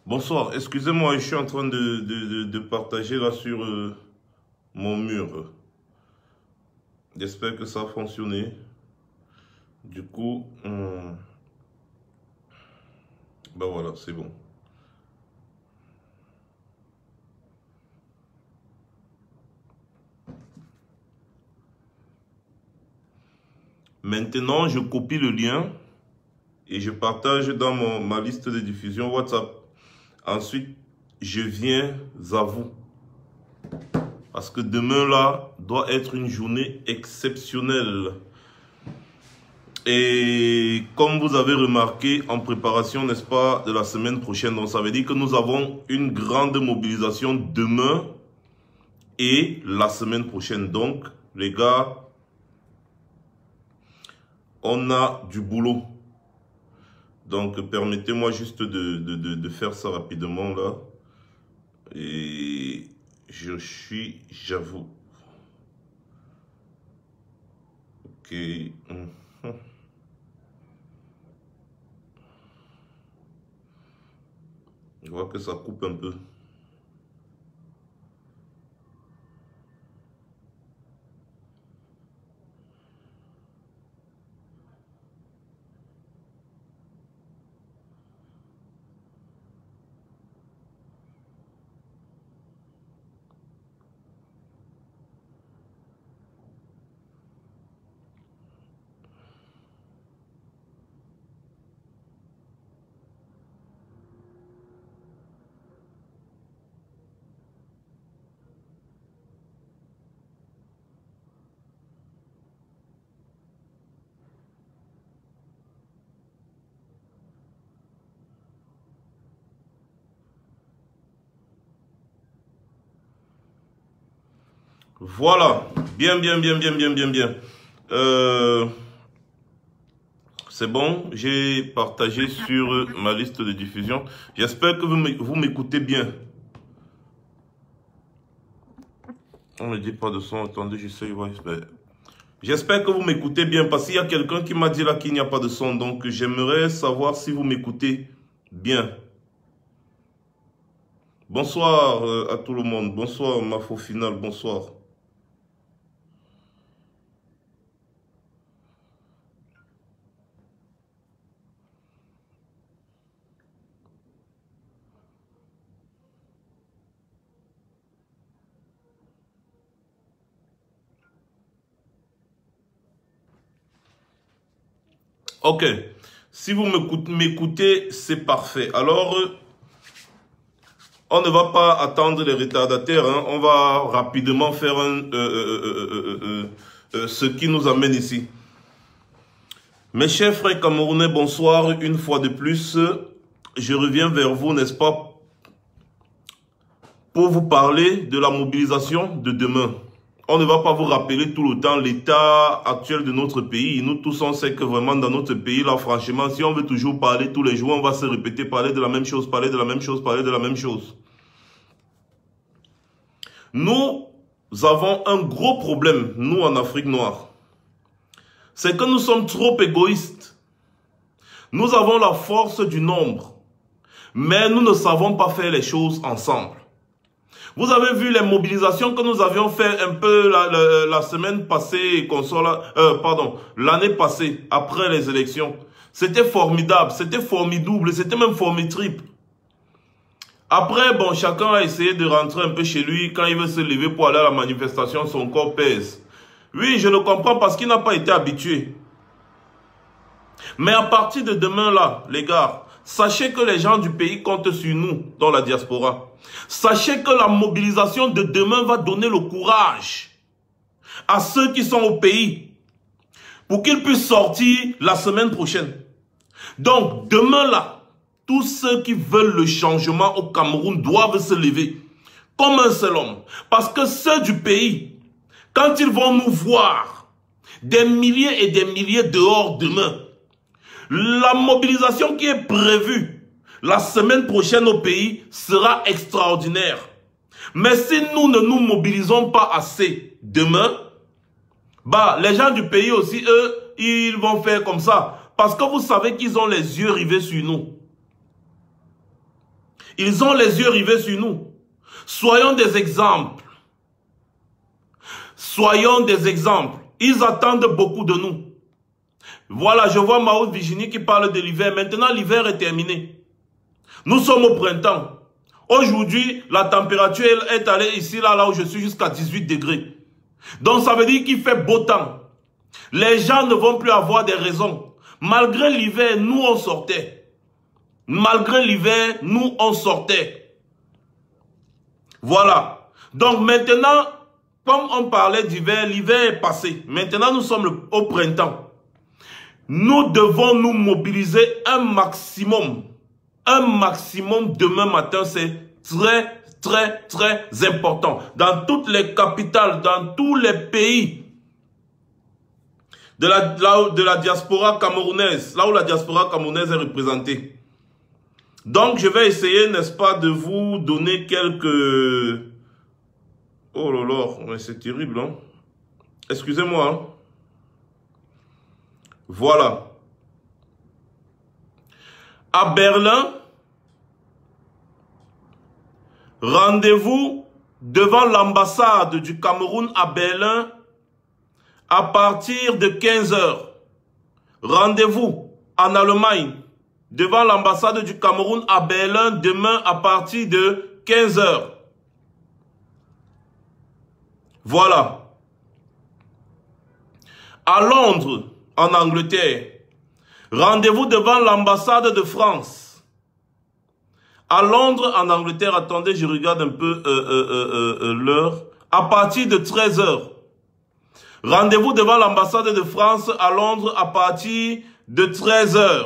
Bonsoir, excusez-moi, je suis en train de partager là sur mon mur. J'espère que ça a fonctionné. Du coup, ben voilà, c'est bon. Maintenant, je copie le lien et je partage dans ma liste de diffusion WhatsApp. Ensuite, je viens à vous. Parce que demain là, doit être une journée exceptionnelle. Et comme vous avez remarqué, en préparation, n'est-ce pas, de la semaine prochaine, donc ça veut dire que nous avons une grande mobilisation demain et la semaine prochaine. Donc, les gars, on a du boulot. Donc, permettez-moi juste de faire ça rapidement là. Et j'avoue. Ok. Je vois que ça coupe un peu. Voilà. Bien. Euh, c'est bon. J'ai partagé sur ma liste de diffusion. J'espère que vous m'écoutez bien. On ne dit pas de son. Attendez, j'essaie. J'espère que vous m'écoutez bien parce qu'il y a quelqu'un qui m'a dit là qu'il n'y a pas de son. Donc, j'aimerais savoir si vous m'écoutez bien. Bonsoir à tout le monde. Bonsoir, Mafo Final. Bonsoir. Ok. Si vous m'écoutez, c'est parfait. Alors, on ne va pas attendre les retardataires. Hein. On va rapidement faire ce qui nous amène ici. Mes chers frères camerounais, bonsoir. Une fois de plus, je reviens vers vous, n'est-ce pas, pour vous parler de la mobilisation de demain. On ne va pas vous rappeler tout le temps l'état actuel de notre pays. Nous tous, on sait que vraiment dans notre pays, là, franchement, si on veut toujours parler tous les jours, on va se répéter, parler de la même chose, parler de la même chose, parler de la même chose. Nous avons un gros problème, nous, en Afrique noire. C'est que nous sommes trop égoïstes. Nous avons la force du nombre, mais nous ne savons pas faire les choses ensemble. Vous avez vu les mobilisations que nous avions fait un peu la semaine passée, l'année passée, après les élections. C'était formidable, c'était formidable, c'était même formitriple. Après, bon, chacun a essayé de rentrer un peu chez lui. Quand il veut se lever pour aller à la manifestation, son corps pèse. Oui, je le comprends parce qu'il n'a pas été habitué. Mais à partir de demain là, les gars, sachez que les gens du pays comptent sur nous dans la diaspora. Sachez que la mobilisation de demain va donner le courage à ceux qui sont au pays pour qu'ils puissent sortir la semaine prochaine. Donc, demain là, tous ceux qui veulent le changement au Cameroun doivent se lever comme un seul homme. Parce que ceux du pays, quand ils vont nous voir, des milliers et des milliers dehors demain, la mobilisation qui est prévue la semaine prochaine au pays sera extraordinaire. Mais si nous ne nous mobilisons pas assez demain, bah, les gens du pays aussi, eux, ils vont faire comme ça. Parce que vous savez qu'ils ont les yeux rivés sur nous. Ils ont les yeux rivés sur nous. Soyons des exemples. Soyons des exemples. Ils attendent beaucoup de nous. Voilà, je vois Mao Virginie qui parle de l'hiver. Maintenant, l'hiver est terminé. Nous sommes au printemps. Aujourd'hui, la température est allée ici, là où je suis, jusqu'à 18 degrés. Donc, ça veut dire qu'il fait beau temps. Les gens ne vont plus avoir des raisons. Malgré l'hiver, nous, on sortait. Malgré l'hiver, nous, on sortait. Voilà. Donc, maintenant, comme on parlait d'hiver, l'hiver est passé. Maintenant, nous sommes au printemps. Nous devons nous mobiliser un maximum. Un maximum demain matin, c'est très important. Dans toutes les capitales, dans tous les pays de la diaspora camerounaise, là où la diaspora camerounaise est représentée. Donc, je vais essayer, n'est-ce pas, de vous donner quelques... Oh là là, mais c'est terrible, hein. Excusez-moi, hein. Voilà. À Berlin, rendez-vous devant l'ambassade du Cameroun à Berlin à partir de 15 h. Rendez-vous en Allemagne devant l'ambassade du Cameroun à Berlin demain à partir de 15 h. Voilà. À Londres, en Angleterre, rendez-vous devant l'ambassade de France. À Londres, en Angleterre, attendez, je regarde un peu l'heure. À partir de 13 h. Rendez-vous devant l'ambassade de France à Londres à partir de 13 h.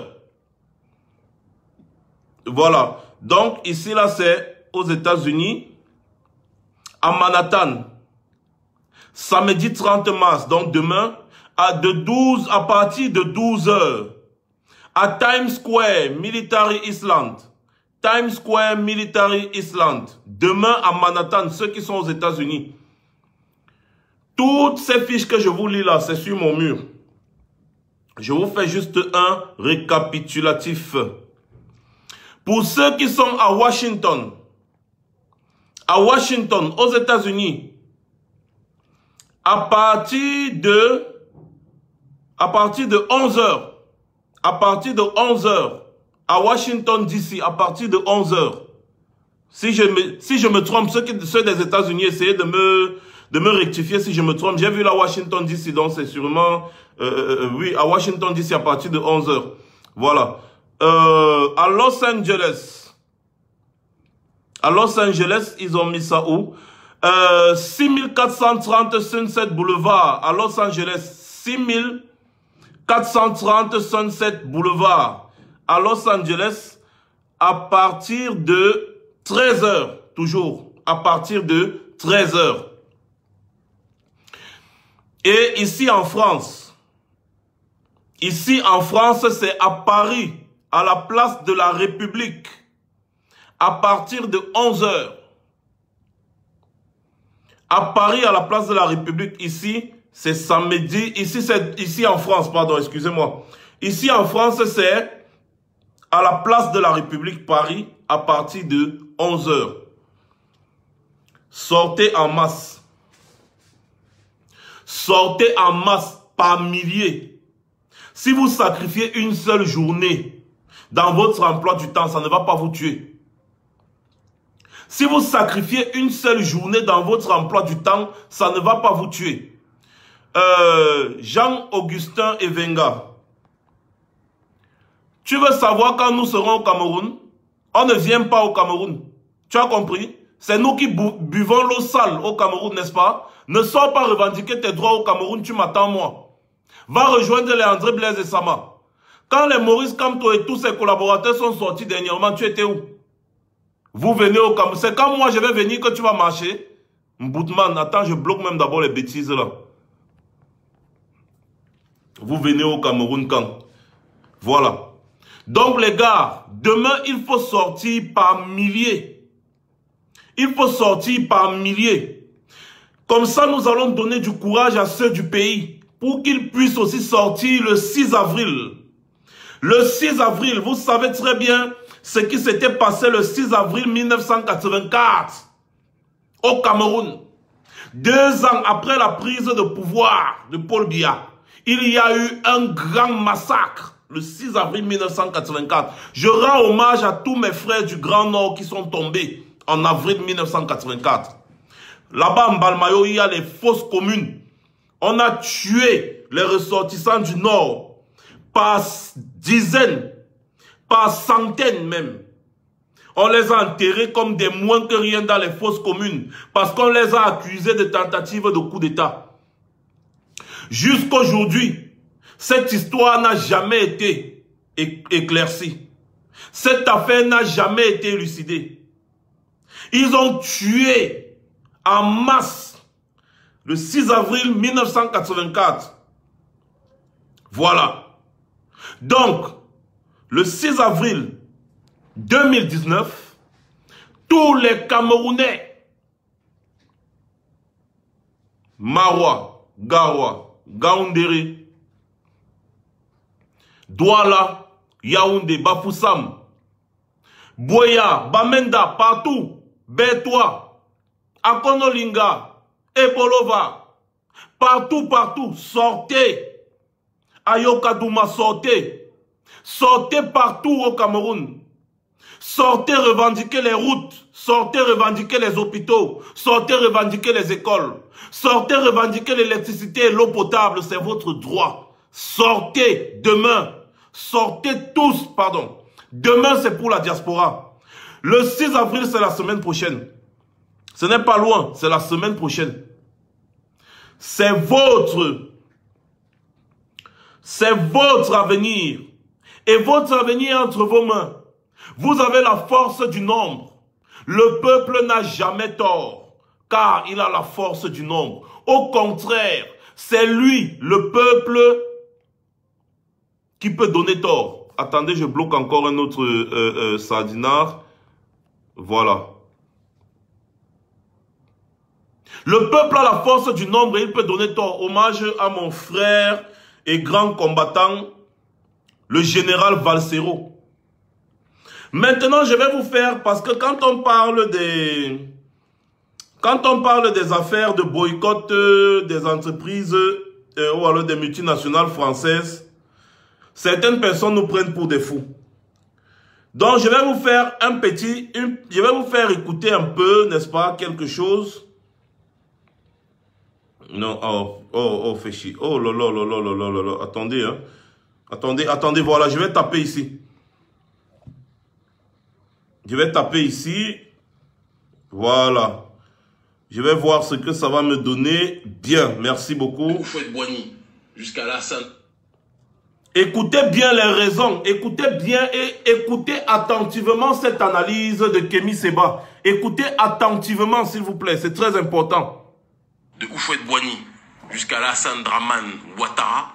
Voilà. Donc, ici, là, c'est aux États-Unis. À Manhattan. Samedi 30 mars, donc demain, à partir de 12 h. À Times Square, Military Island. Times Square, Military Island. Demain à Manhattan, ceux qui sont aux États-Unis. Toutes ces fiches que je vous lis là, c'est sur mon mur. Je vous fais juste un récapitulatif. Pour ceux qui sont à Washington, aux États-Unis, à partir de 11 h, à partir de 11 h, à Washington DC, à partir de 11 h. Si je me trompe, ceux des États-Unis, essayez de me rectifier si je me trompe. J'ai vu la Washington DC, donc c'est sûrement, oui, à Washington DC à partir de 11 h. Voilà. À Los Angeles, ils ont mis ça où? 6430 Sunset Boulevard, à Los Angeles, 6430 Sunset Boulevard, à Los Angeles, à partir de 13 h, toujours, à partir de 13 h. Et ici en France, c'est à Paris, à la place de la République, à partir de 11 h. À Paris, à la place de la République, ici, c'est samedi, ici en France, pardon, excusez-moi. Ici en France, c'est à la place de la République, Paris, à partir de 11 h. Sortez en masse. Sortez en masse, par milliers. Si vous sacrifiez une seule journée dans votre emploi du temps, ça ne va pas vous tuer. Si vous sacrifiez une seule journée dans votre emploi du temps, ça ne va pas vous tuer. Jean-Augustin Evenga. Tu veux savoir quand nous serons au Cameroun? On ne vient pas au Cameroun. Tu as compris? C'est nous qui buvons l'eau sale au Cameroun, n'est-ce pas? Ne sors pas revendiquer tes droits au Cameroun, tu m'attends moi. Va rejoindre les André Blaise et Sama. Quand les Maurice Kamto et tous ses collaborateurs sont sortis dernièrement, tu étais où? Vous venez au Cameroun. C'est quand moi je vais venir que tu vas marcher. Mboutman, attends, je bloque même d'abord les bêtises là. Vous venez au Cameroun quand? Voilà. Donc les gars, demain il faut sortir par milliers. Il faut sortir par milliers. Comme ça nous allons donner du courage à ceux du pays pour qu'ils puissent aussi sortir le 6 avril. Le 6 avril, vous savez très bien, ce qui s'était passé le 6 avril 1984 au Cameroun. 2 ans après la prise de pouvoir de Paul Biya, il y a eu un grand massacre le 6 avril 1984. Je rends hommage à tous mes frères du Grand Nord qui sont tombés en avril 1984. Là-bas, en Balmayo, il y a les fosses communes. On a tué les ressortissants du Nord par dizaines, par centaines même. On les a enterrés comme des moins que rien dans les fosses communes parce qu'on les a accusés de tentatives de coup d'État. Jusqu'aujourd'hui, cette histoire n'a jamais été éclaircie. Cette affaire n'a jamais été élucidée. Ils ont tué en masse le 6 avril 1984. Voilà. Donc, le 6 avril 2019, tous les Camerounais, Marois, Garoua, Gaoundéré, Douala, Yaoundé, Bafoussam, Boya, Bamenda, partout, Bétois, Akonolinga, Ebolova, partout, sortez. Ayokadouma, sortez. Sortez partout au Cameroun. Sortez revendiquer les routes. Sortez revendiquer les hôpitaux. Sortez revendiquer les écoles. Sortez revendiquer l'électricité et l'eau potable. C'est votre droit. Sortez demain. Sortez tous, pardon. Demain, c'est pour la diaspora. Le 6 avril, c'est la semaine prochaine. Ce n'est pas loin, c'est la semaine prochaine. C'est votre avenir. Et votre avenir est entre vos mains. Vous avez la force du nombre. Le peuple n'a jamais tort, car il a la force du nombre. Au contraire, c'est lui, le peuple, qui peut donner tort. Attendez, je bloque encore un autre sardinard. Voilà. Le peuple a la force du nombre et il peut donner tort. Hommage à mon frère et grand combattant, le général Valsero. Maintenant, je vais vous faire, parce que quand on parle des affaires de boycott des entreprises ou alors des multinationales françaises, certaines personnes nous prennent pour des fous. Donc, je vais vous faire je vais vous faire écouter un peu, n'est-ce pas, quelque chose. Non, fait chier. Oh là là là là là là là, attendez, hein. Attendez, voilà, je vais taper ici. Je vais taper ici. Voilà. Je vais voir ce que ça va me donner. Bien, merci beaucoup. Jusqu'à la salle. Écoutez bien les raisons. Écoutez bien et écoutez attentivement cette analyse de Kémy Séba. Écoutez attentivement, s'il vous plaît. C'est très important. De Houphouët-Boigny jusqu'à Alassane Dramane Ouattara,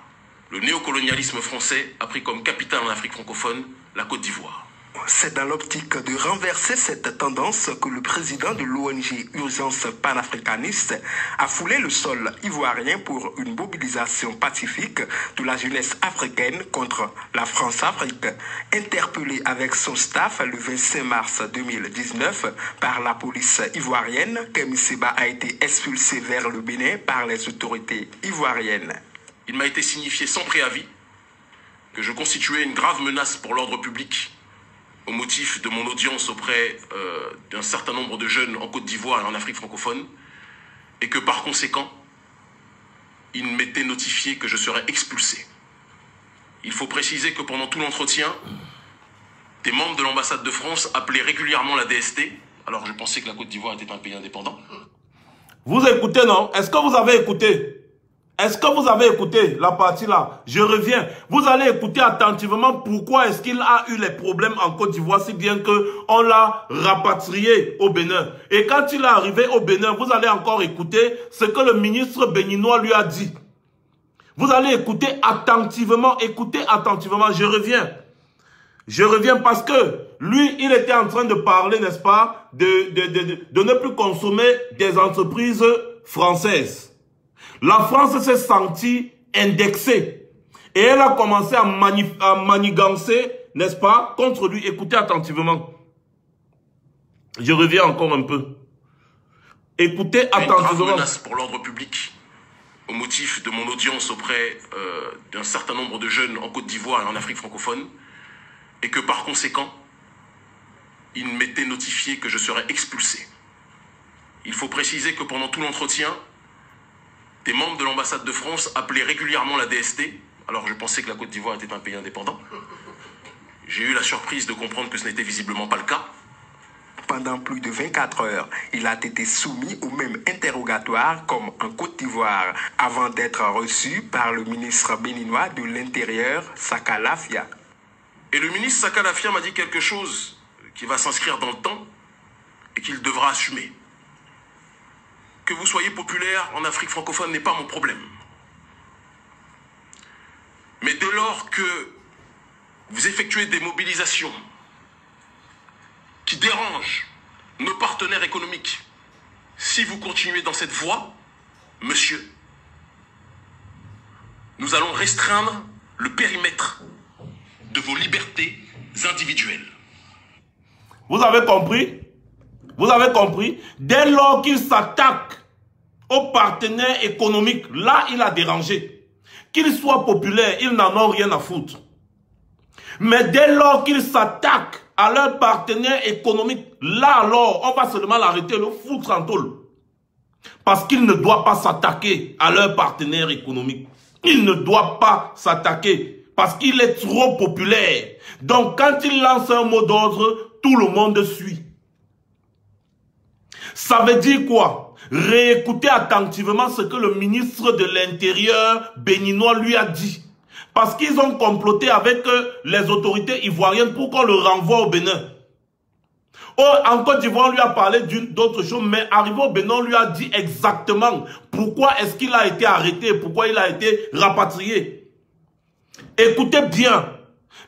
le néocolonialisme français a pris comme capitale en Afrique francophone la Côte d'Ivoire. C'est dans l'optique de renverser cette tendance que le président de l'ONG Urgence panafricaniste a foulé le sol ivoirien pour une mobilisation pacifique de la jeunesse africaine contre la France-Afrique. Interpellé avec son staff le 25 mars 2019 par la police ivoirienne, Kémy Séba a été expulsé vers le Bénin par les autorités ivoiriennes. Il m'a été signifié sans préavis que je constituais une grave menace pour l'ordre public au motif de mon audience auprès d'un certain nombre de jeunes en Côte d'Ivoire et en Afrique francophone, et que par conséquent, il m'était notifié que je serais expulsé. Il faut préciser que pendant tout l'entretien, des membres de l'ambassade de France appelaient régulièrement la DST, alors je pensais que la Côte d'Ivoire était un pays indépendant. Vous écoutez, non? Est-ce que vous avez écouté? Est-ce que vous avez écouté la partie là? Je reviens. Vous allez écouter attentivement pourquoi est-ce qu'il a eu les problèmes en Côte d'Ivoire, si bien qu'on l'a rapatrié au Bénin. Et quand il est arrivé au Bénin, vous allez encore écouter ce que le ministre béninois lui a dit. Vous allez écouter attentivement, je reviens. Je reviens parce que lui, il était en train de parler, n'est-ce pas, de ne plus consommer des entreprises françaises. La France s'est sentie indexée et elle a commencé à manigancer n'est-ce pas, contre lui. Écoutez attentivement. Je reviens encore un peu. Écoutez attentivement. Une grave menace pour l'ordre public, au motif de mon audience auprès d'un certain nombre de jeunes en Côte d'Ivoire et en Afrique francophone, et que par conséquent, il m'était notifié que je serais expulsé. Il faut préciser que pendant tout l'entretien, des membres de l'ambassade de France appelaient régulièrement la DST. Alors je pensais que la Côte d'Ivoire était un pays indépendant. J'ai eu la surprise de comprendre que ce n'était visiblement pas le cas. Pendant plus de 24 heures, il a été soumis au même interrogatoire comme en Côte d'Ivoire, avant d'être reçu par le ministre béninois de l'Intérieur, Saka Lafia. Et le ministre Saka Lafia m'a dit quelque chose qui va s'inscrire dans le temps et qu'il devra assumer. Que vous soyez populaire en Afrique francophone n'est pas mon problème. Mais dès lors que vous effectuez des mobilisations qui dérangent nos partenaires économiques, si vous continuez dans cette voie, monsieur, nous allons restreindre le périmètre de vos libertés individuelles. Vous avez compris? Vous avez compris? Dès lors qu'il s'attaque aux partenaires économiques, là, il a dérangé. Qu'il soit populaire, ils n'en ont rien à foutre. Mais dès lors qu'il s'attaque à leurs partenaires économiques, là alors, on va seulement l'arrêter, le foutre en tôle. Parce qu'il ne doit pas s'attaquer à leurs partenaires économiques. Il ne doit pas s'attaquer parce qu'il est trop populaire. Donc quand il lance un mot d'ordre, tout le monde suit. Ça veut dire quoi? Réécoutez attentivement ce que le ministre de l'Intérieur béninois lui a dit. Parce qu'ils ont comploté avec les autorités ivoiriennes pour qu'on le renvoie au Bénin. En Côte d'Ivoire, on lui a parlé d'autre chose, mais arrivé au Bénin, on lui a dit exactement pourquoi est-ce qu'il a été arrêté, pourquoi il a été rapatrié. Écoutez bien,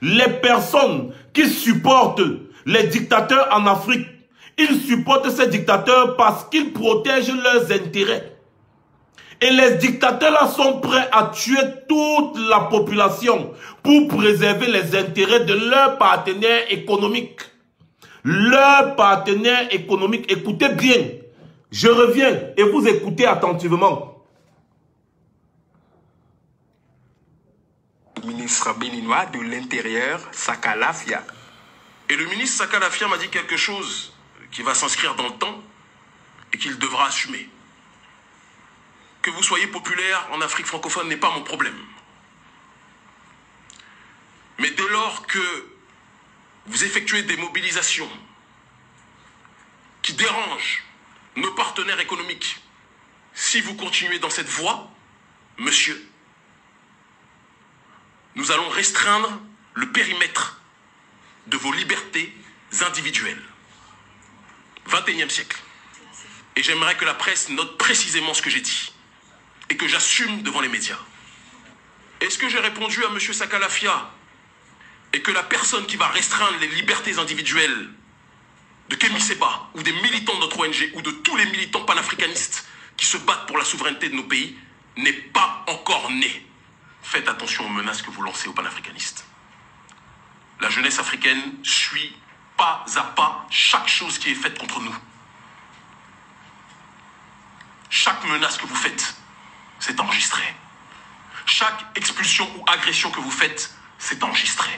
les personnes qui supportent les dictateurs en Afrique, ils supportent ces dictateurs parce qu'ils protègent leurs intérêts. Et les dictateurs-là sont prêts à tuer toute la population pour préserver les intérêts de leurs partenaires économiques. Leurs partenaires économiques, écoutez bien, je reviens et vous écoutez attentivement. Le ministre béninois de l'Intérieur, Saka Lafia. Et le ministre Saka Lafia m'a dit quelque chose qui va s'inscrire dans le temps et qu'il devra assumer. Que vous soyez populaire en Afrique francophone n'est pas mon problème. Mais dès lors que vous effectuez des mobilisations qui dérangent nos partenaires économiques, si vous continuez dans cette voie, monsieur, nous allons restreindre le périmètre de vos libertés individuelles. 21e siècle. Et j'aimerais que la presse note précisément ce que j'ai dit et que j'assume devant les médias. Est-ce que j'ai répondu à M. Saka Lafia et que la personne qui va restreindre les libertés individuelles de Kémy Séba ou des militants de notre ONG ou de tous les militants panafricanistes qui se battent pour la souveraineté de nos pays n'est pas encore née? Faites attention aux menaces que vous lancez aux panafricanistes. La jeunesse africaine suit pas à pas chaque chose qui est faite contre nous. Chaque menace que vous faites, c'est enregistré. Chaque expulsion ou agression que vous faites, c'est enregistré.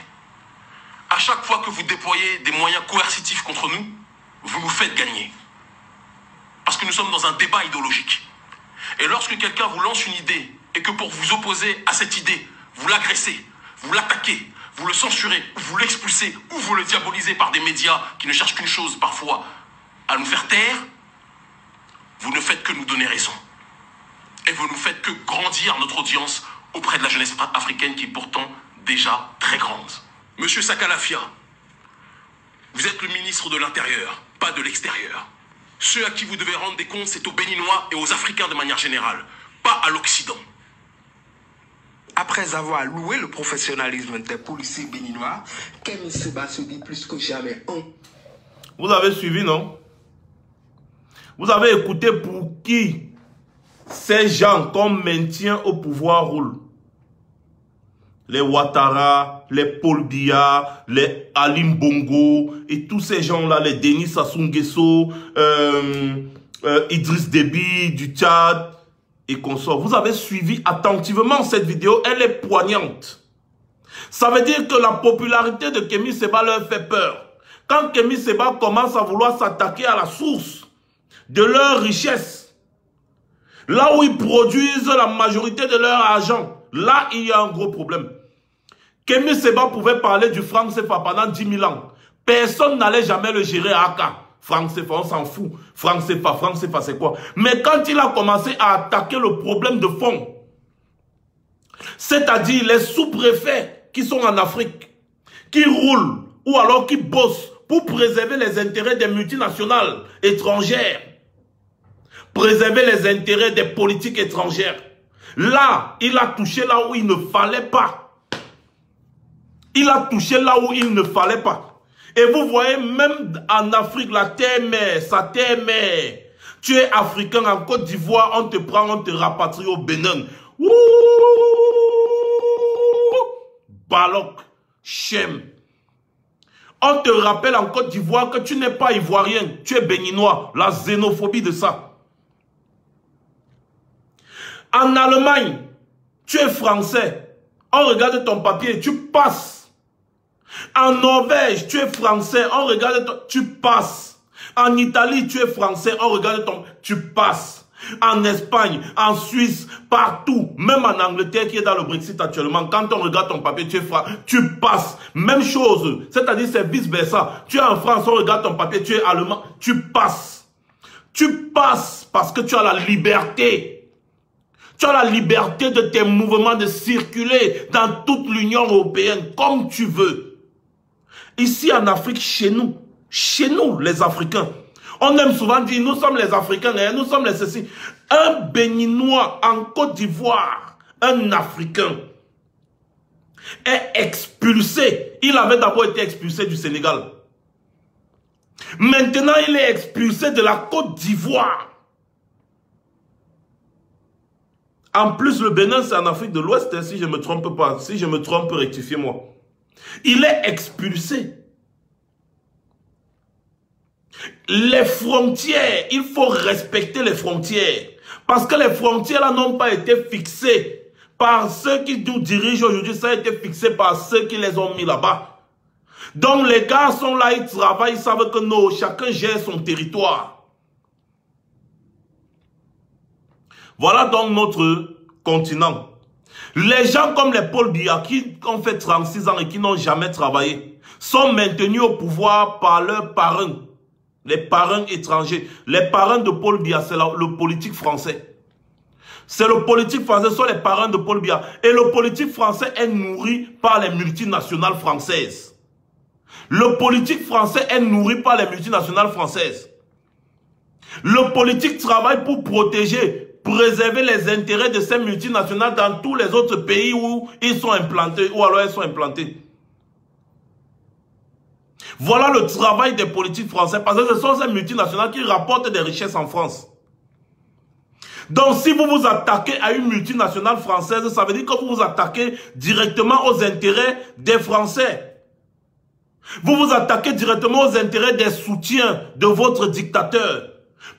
À chaque fois que vous déployez des moyens coercitifs contre nous, vous nous faites gagner. Parce que nous sommes dans un débat idéologique. Et lorsque quelqu'un vous lance une idée et que pour vous opposer à cette idée, vous l'agressez, vous l'attaquez, vous le censurez, ou vous l'expulsez, ou vous le diabolisez par des médias qui ne cherchent qu'une chose parfois, à nous faire taire, vous ne faites que nous donner raison. Et vous ne faites que grandir notre audience auprès de la jeunesse africaine qui est pourtant déjà très grande. Monsieur Saka Lafia, vous êtes le ministre de l'Intérieur, pas de l'extérieur. Ceux à qui vous devez rendre des comptes, c'est aux Béninois et aux Africains de manière générale, pas à l'Occident. Après avoir loué le professionnalisme des policiers béninois, Kémy Séba se dit plus que jamais un. Vous avez suivi, non? Vous avez écouté pour qui ces gens qu'on maintient au pouvoir roulent. les Ouattara, les Paul Biya, les Alim Bongo et tous ces gens-là, les Denis Sassou Nguesso, Idriss Déby du Tchad et consorts. Vous avez suivi attentivement cette vidéo, elle est poignante. Ça veut dire que la popularité de Kémy Séba leur fait peur. Quand Kémy Séba commence à vouloir s'attaquer à la source de leur richesse, là où ils produisent la majorité de leur argent, là il y a un gros problème. Kémy Séba pouvait parler du franc CFA pendant 10 000 ans. Personne n'allait jamais le gérer à AK. Franc CFA, on s'en fout. Franc CFA c'est quoi? Mais quand il a commencé à attaquer le problème de fond, c'est-à-dire les sous-préfets qui sont en Afrique, qui roulent ou alors qui bossent pour préserver les intérêts des multinationales étrangères, préserver les intérêts des politiques étrangères. Là, il a touché là où il ne fallait pas. Il a touché là où il ne fallait pas. Et vous voyez, même en Afrique, la terre mère, sa terre mère. Tu es africain en Côte d'Ivoire, on te prend, on te rapatrie au Bénin. Ouh, Balok, Chem. On te rappelle en Côte d'Ivoire que tu n'es pas ivoirien, tu es béninois. La xénophobie de ça. En Allemagne, tu es français. On regarde ton papier, tu passes. En Norvège, tu es français. On regarde tu passes. En Italie, tu es français. On regarde tu passes. En Espagne, en Suisse, partout. Même en Angleterre qui est dans le Brexit actuellement. Quand on regarde ton papier, tu passes. Même chose. C'est-à-dire c'est vice versa. Tu es en France, on regarde ton papier, tu es allemand. Tu passes. Tu passes parce que tu as la liberté. Tu as la liberté de tes mouvements de circuler dans toute l'Union européenne comme tu veux. Ici en Afrique, chez nous les Africains, on aime souvent dire nous sommes les Africains, nous sommes les ceci. Un Béninois en Côte d'Ivoire, un Africain est expulsé. Il avait d'abord été expulsé du Sénégal. Maintenant, il est expulsé de la Côte d'Ivoire. En plus, le Bénin, c'est en Afrique de l'Ouest, hein, si je ne me trompe pas. Si je me trompe, rectifiez-moi. Il est expulsé. Les frontières, il faut respecter les frontières. Parce que les frontières là n'ont pas été fixées par ceux qui nous dirigent aujourd'hui. Ça a été fixé par ceux qui les ont mis là-bas. Donc les gars sont là, ils travaillent, ils savent que non, chacun gère son territoire. Voilà donc notre continent. Les gens comme les Paul Biya qui ont fait 36 ans et qui n'ont jamais travaillé sont maintenus au pouvoir par leurs parrains, les parrains étrangers. Les parrains de Paul Biya, c'est le politique français. C'est le politique français, ce sont les parrains de Paul Biya. Et le politique français est nourri par les multinationales françaises. Le politique français est nourri par les multinationales françaises. Le politique travaille pour protéger, préserver les intérêts de ces multinationales dans tous les autres pays où ils sont implantés, ou alors elles sont implantées. Voilà le travail des politiques français, parce que ce sont ces multinationales qui rapportent des richesses en France. Donc si vous vous attaquez à une multinationale française, ça veut dire que vous vous attaquez directement aux intérêts des Français. Vous vous attaquez directement aux intérêts des soutiens de votre dictateur.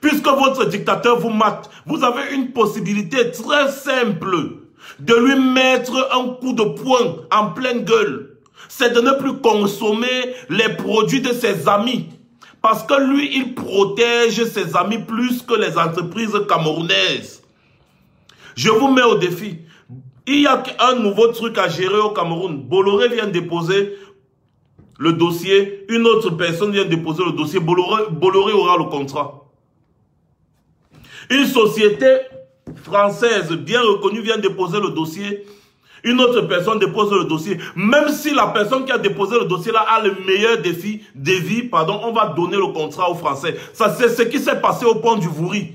Puisque votre dictateur vous mate, vous avez une possibilité très simple de lui mettre un coup de poing en pleine gueule. C'est de ne plus consommer les produits de ses amis. Parce que lui, il protège ses amis plus que les entreprises camerounaises. Je vous mets au défi. Il y a un nouveau truc à gérer au Cameroun. Bolloré vient déposer le dossier. Une autre personne vient déposer le dossier. Bolloré aura le contrat. Une société française bien reconnue vient déposer le dossier. Une autre personne dépose le dossier. Même si la personne qui a déposé le dossier là a le meilleur devis, on va donner le contrat aux Français. Ça, c'est ce qui s'est passé au pont du Vouri.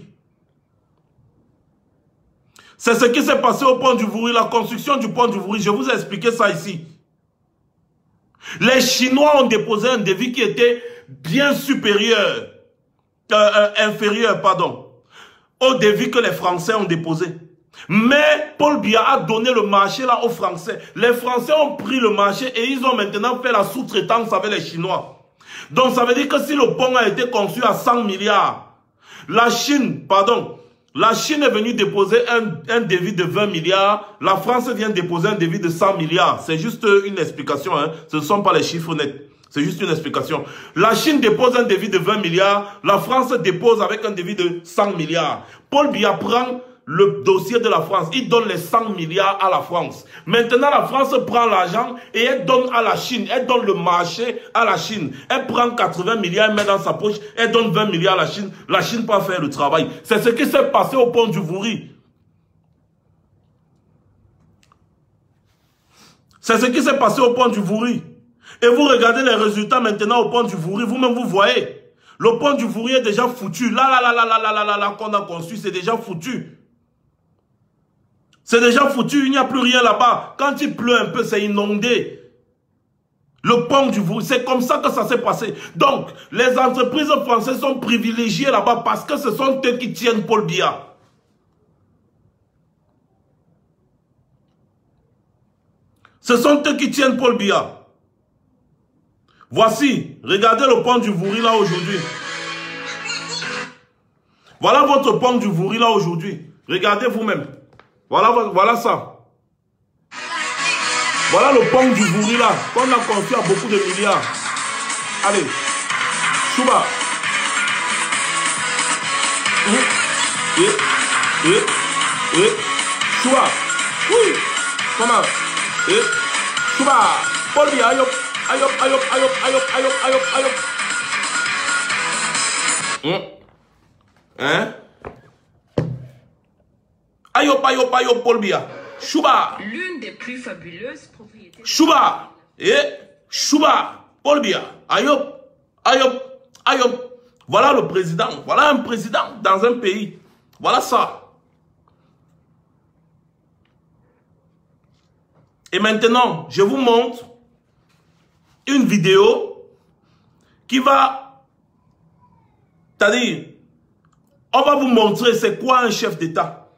C'est ce qui s'est passé au pont du Vouri, la construction du pont du Vouri. Je vous ai expliqué ça ici. Les Chinois ont déposé un devis qui était bien supérieur, inférieur, pardon, au devis que les Français ont déposé. Mais Paul Biya a donné le marché là aux Français. Les Français ont pris le marché et ils ont maintenant fait la sous-traitance avec les Chinois. Donc ça veut dire que si le pont a été conçu à 100 milliards, la Chine est venue déposer un devis de 20 milliards, la France vient déposer un devis de 100 milliards. C'est juste une explication, hein. Ce ne sont pas les chiffres nets. C'est juste une explication. La Chine dépose un devis de 20 milliards, la France dépose avec un devis de 100 milliards. Paul Biya prend le dossier de la France, il donne les 100 milliards à la France. Maintenant, la France prend l'argent et elle donne à la Chine, elle donne le marché à la Chine. Elle prend 80 milliards, elle met dans sa poche, elle donne 20 milliards à la Chine peut faire le travail. C'est ce qui s'est passé au pont du Vouri. C'est ce qui s'est passé au pont du Vouri. Et vous regardez les résultats maintenant au pont du Vouri, vous-même vous voyez. Le pont du Vouri est déjà foutu. Là, qu'on a conçu, c'est déjà foutu. C'est déjà foutu, il n'y a plus rien là-bas. Quand il pleut un peu, c'est inondé. Le pont du Vouri, c'est comme ça que ça s'est passé. Donc, les entreprises françaises sont privilégiées là-bas parce que ce sont eux qui tiennent Paul Biya. Ce sont eux qui tiennent Paul Biya. Voici, regardez le pont du Vouri là aujourd'hui. Voilà votre pont du Vouri là aujourd'hui. Regardez vous-même. Voilà ça. Voilà le pont du Vouri là, qu'on a conçu à beaucoup de milliards. Allez, Chouba. Chouba. Oui. Comment? Chouba. Paul Biya, ayop. Hein? Ayop, Paul Biya. Chouba. L'une des plus fabuleuses propriétés. Chouba. Chouba. Paul Biya. Ayop. Voilà le président. Voilà un président dans un pays. Voilà ça. Et maintenant, je vous montre une vidéo qui va, c'est-à-dire, on va vous montrer c'est quoi un chef d'État.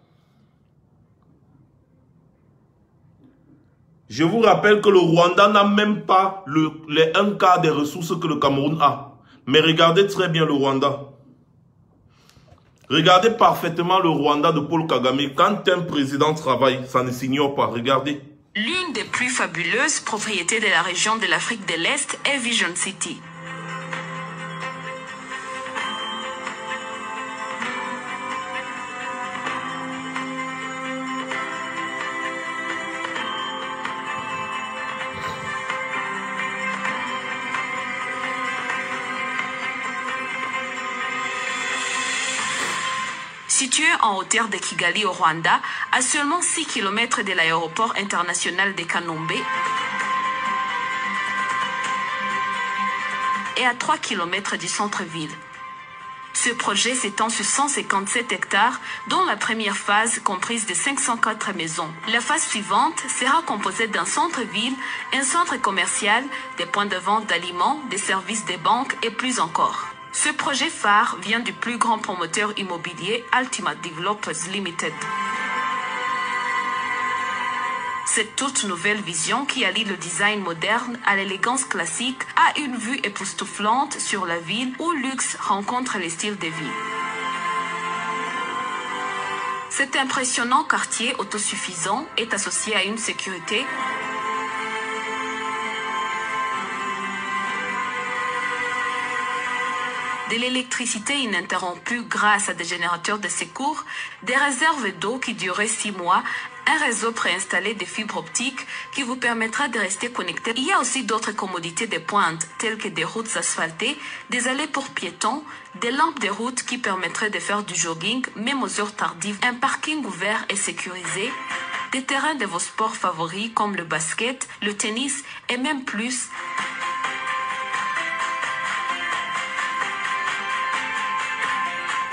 Je vous rappelle que le Rwanda n'a même pas les 1/4 des ressources que le Cameroun a. Mais regardez très bien le Rwanda. Regardez parfaitement le Rwanda de Paul Kagame. Quand un président travaille, ça ne s'ignore pas. Regardez. L'une des plus fabuleuses propriétés de la région de l'Afrique de l'Est est Vision City. Située en hauteur de Kigali au Rwanda, à seulement 6 km de l'aéroport international de Kanombe et à 3 km du centre-ville. Ce projet s'étend sur 157 hectares, dont la première phase comprise de 504 maisons. La phase suivante sera composée d'un centre-ville, un centre commercial, des points de vente d'aliments, des services des banques et plus encore. Ce projet phare vient du plus grand promoteur immobilier Ultimate Developers Limited. Cette toute nouvelle vision qui allie le design moderne à l'élégance classique a une vue époustouflante sur la ville où luxe rencontre les styles de vie. Cet impressionnant quartier autosuffisant est associé à une sécurité de l'électricité ininterrompue grâce à des générateurs de secours, des réserves d'eau qui dureraient 6 mois, un réseau préinstallé de fibres optiques qui vous permettra de rester connecté. Il y a aussi d'autres commodités de pointe telles que des routes asphaltées, des allées pour piétons, des lampes de route qui permettraient de faire du jogging même aux heures tardives, un parking ouvert et sécurisé, des terrains de vos sports favoris comme le basket, le tennis et même plus.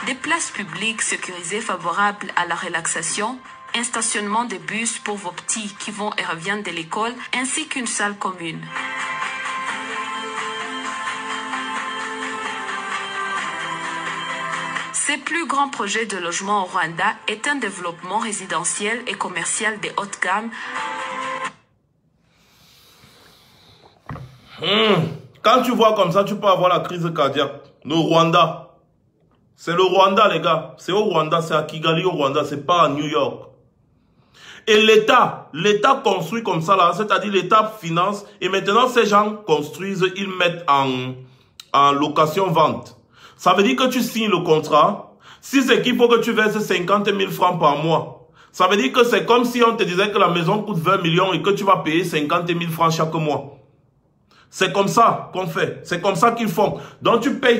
Des places publiques sécurisées favorables à la relaxation, un stationnement de bus pour vos petits qui vont et reviennent de l'école, ainsi qu'une salle commune. Ses plus grands projets de logement au Rwanda est un développement résidentiel et commercial de haute gamme. Quand tu vois comme ça, tu peux avoir la crise cardiaque. Le Rwanda. C'est le Rwanda, les gars. C'est au Rwanda, c'est à Kigali au Rwanda, c'est pas à New York. Et l'État construit comme ça là, c'est-à-dire l'État finance, et maintenant ces gens construisent, ils mettent en location-vente. Ça veut dire que tu signes le contrat, si c'est qu'il faut que tu verses 50 000 francs par mois, ça veut dire que c'est comme si on te disait que la maison coûte 20 millions et que tu vas payer 50 000 francs chaque mois. C'est comme ça qu'on fait. C'est comme ça qu'ils font. Donc tu payes.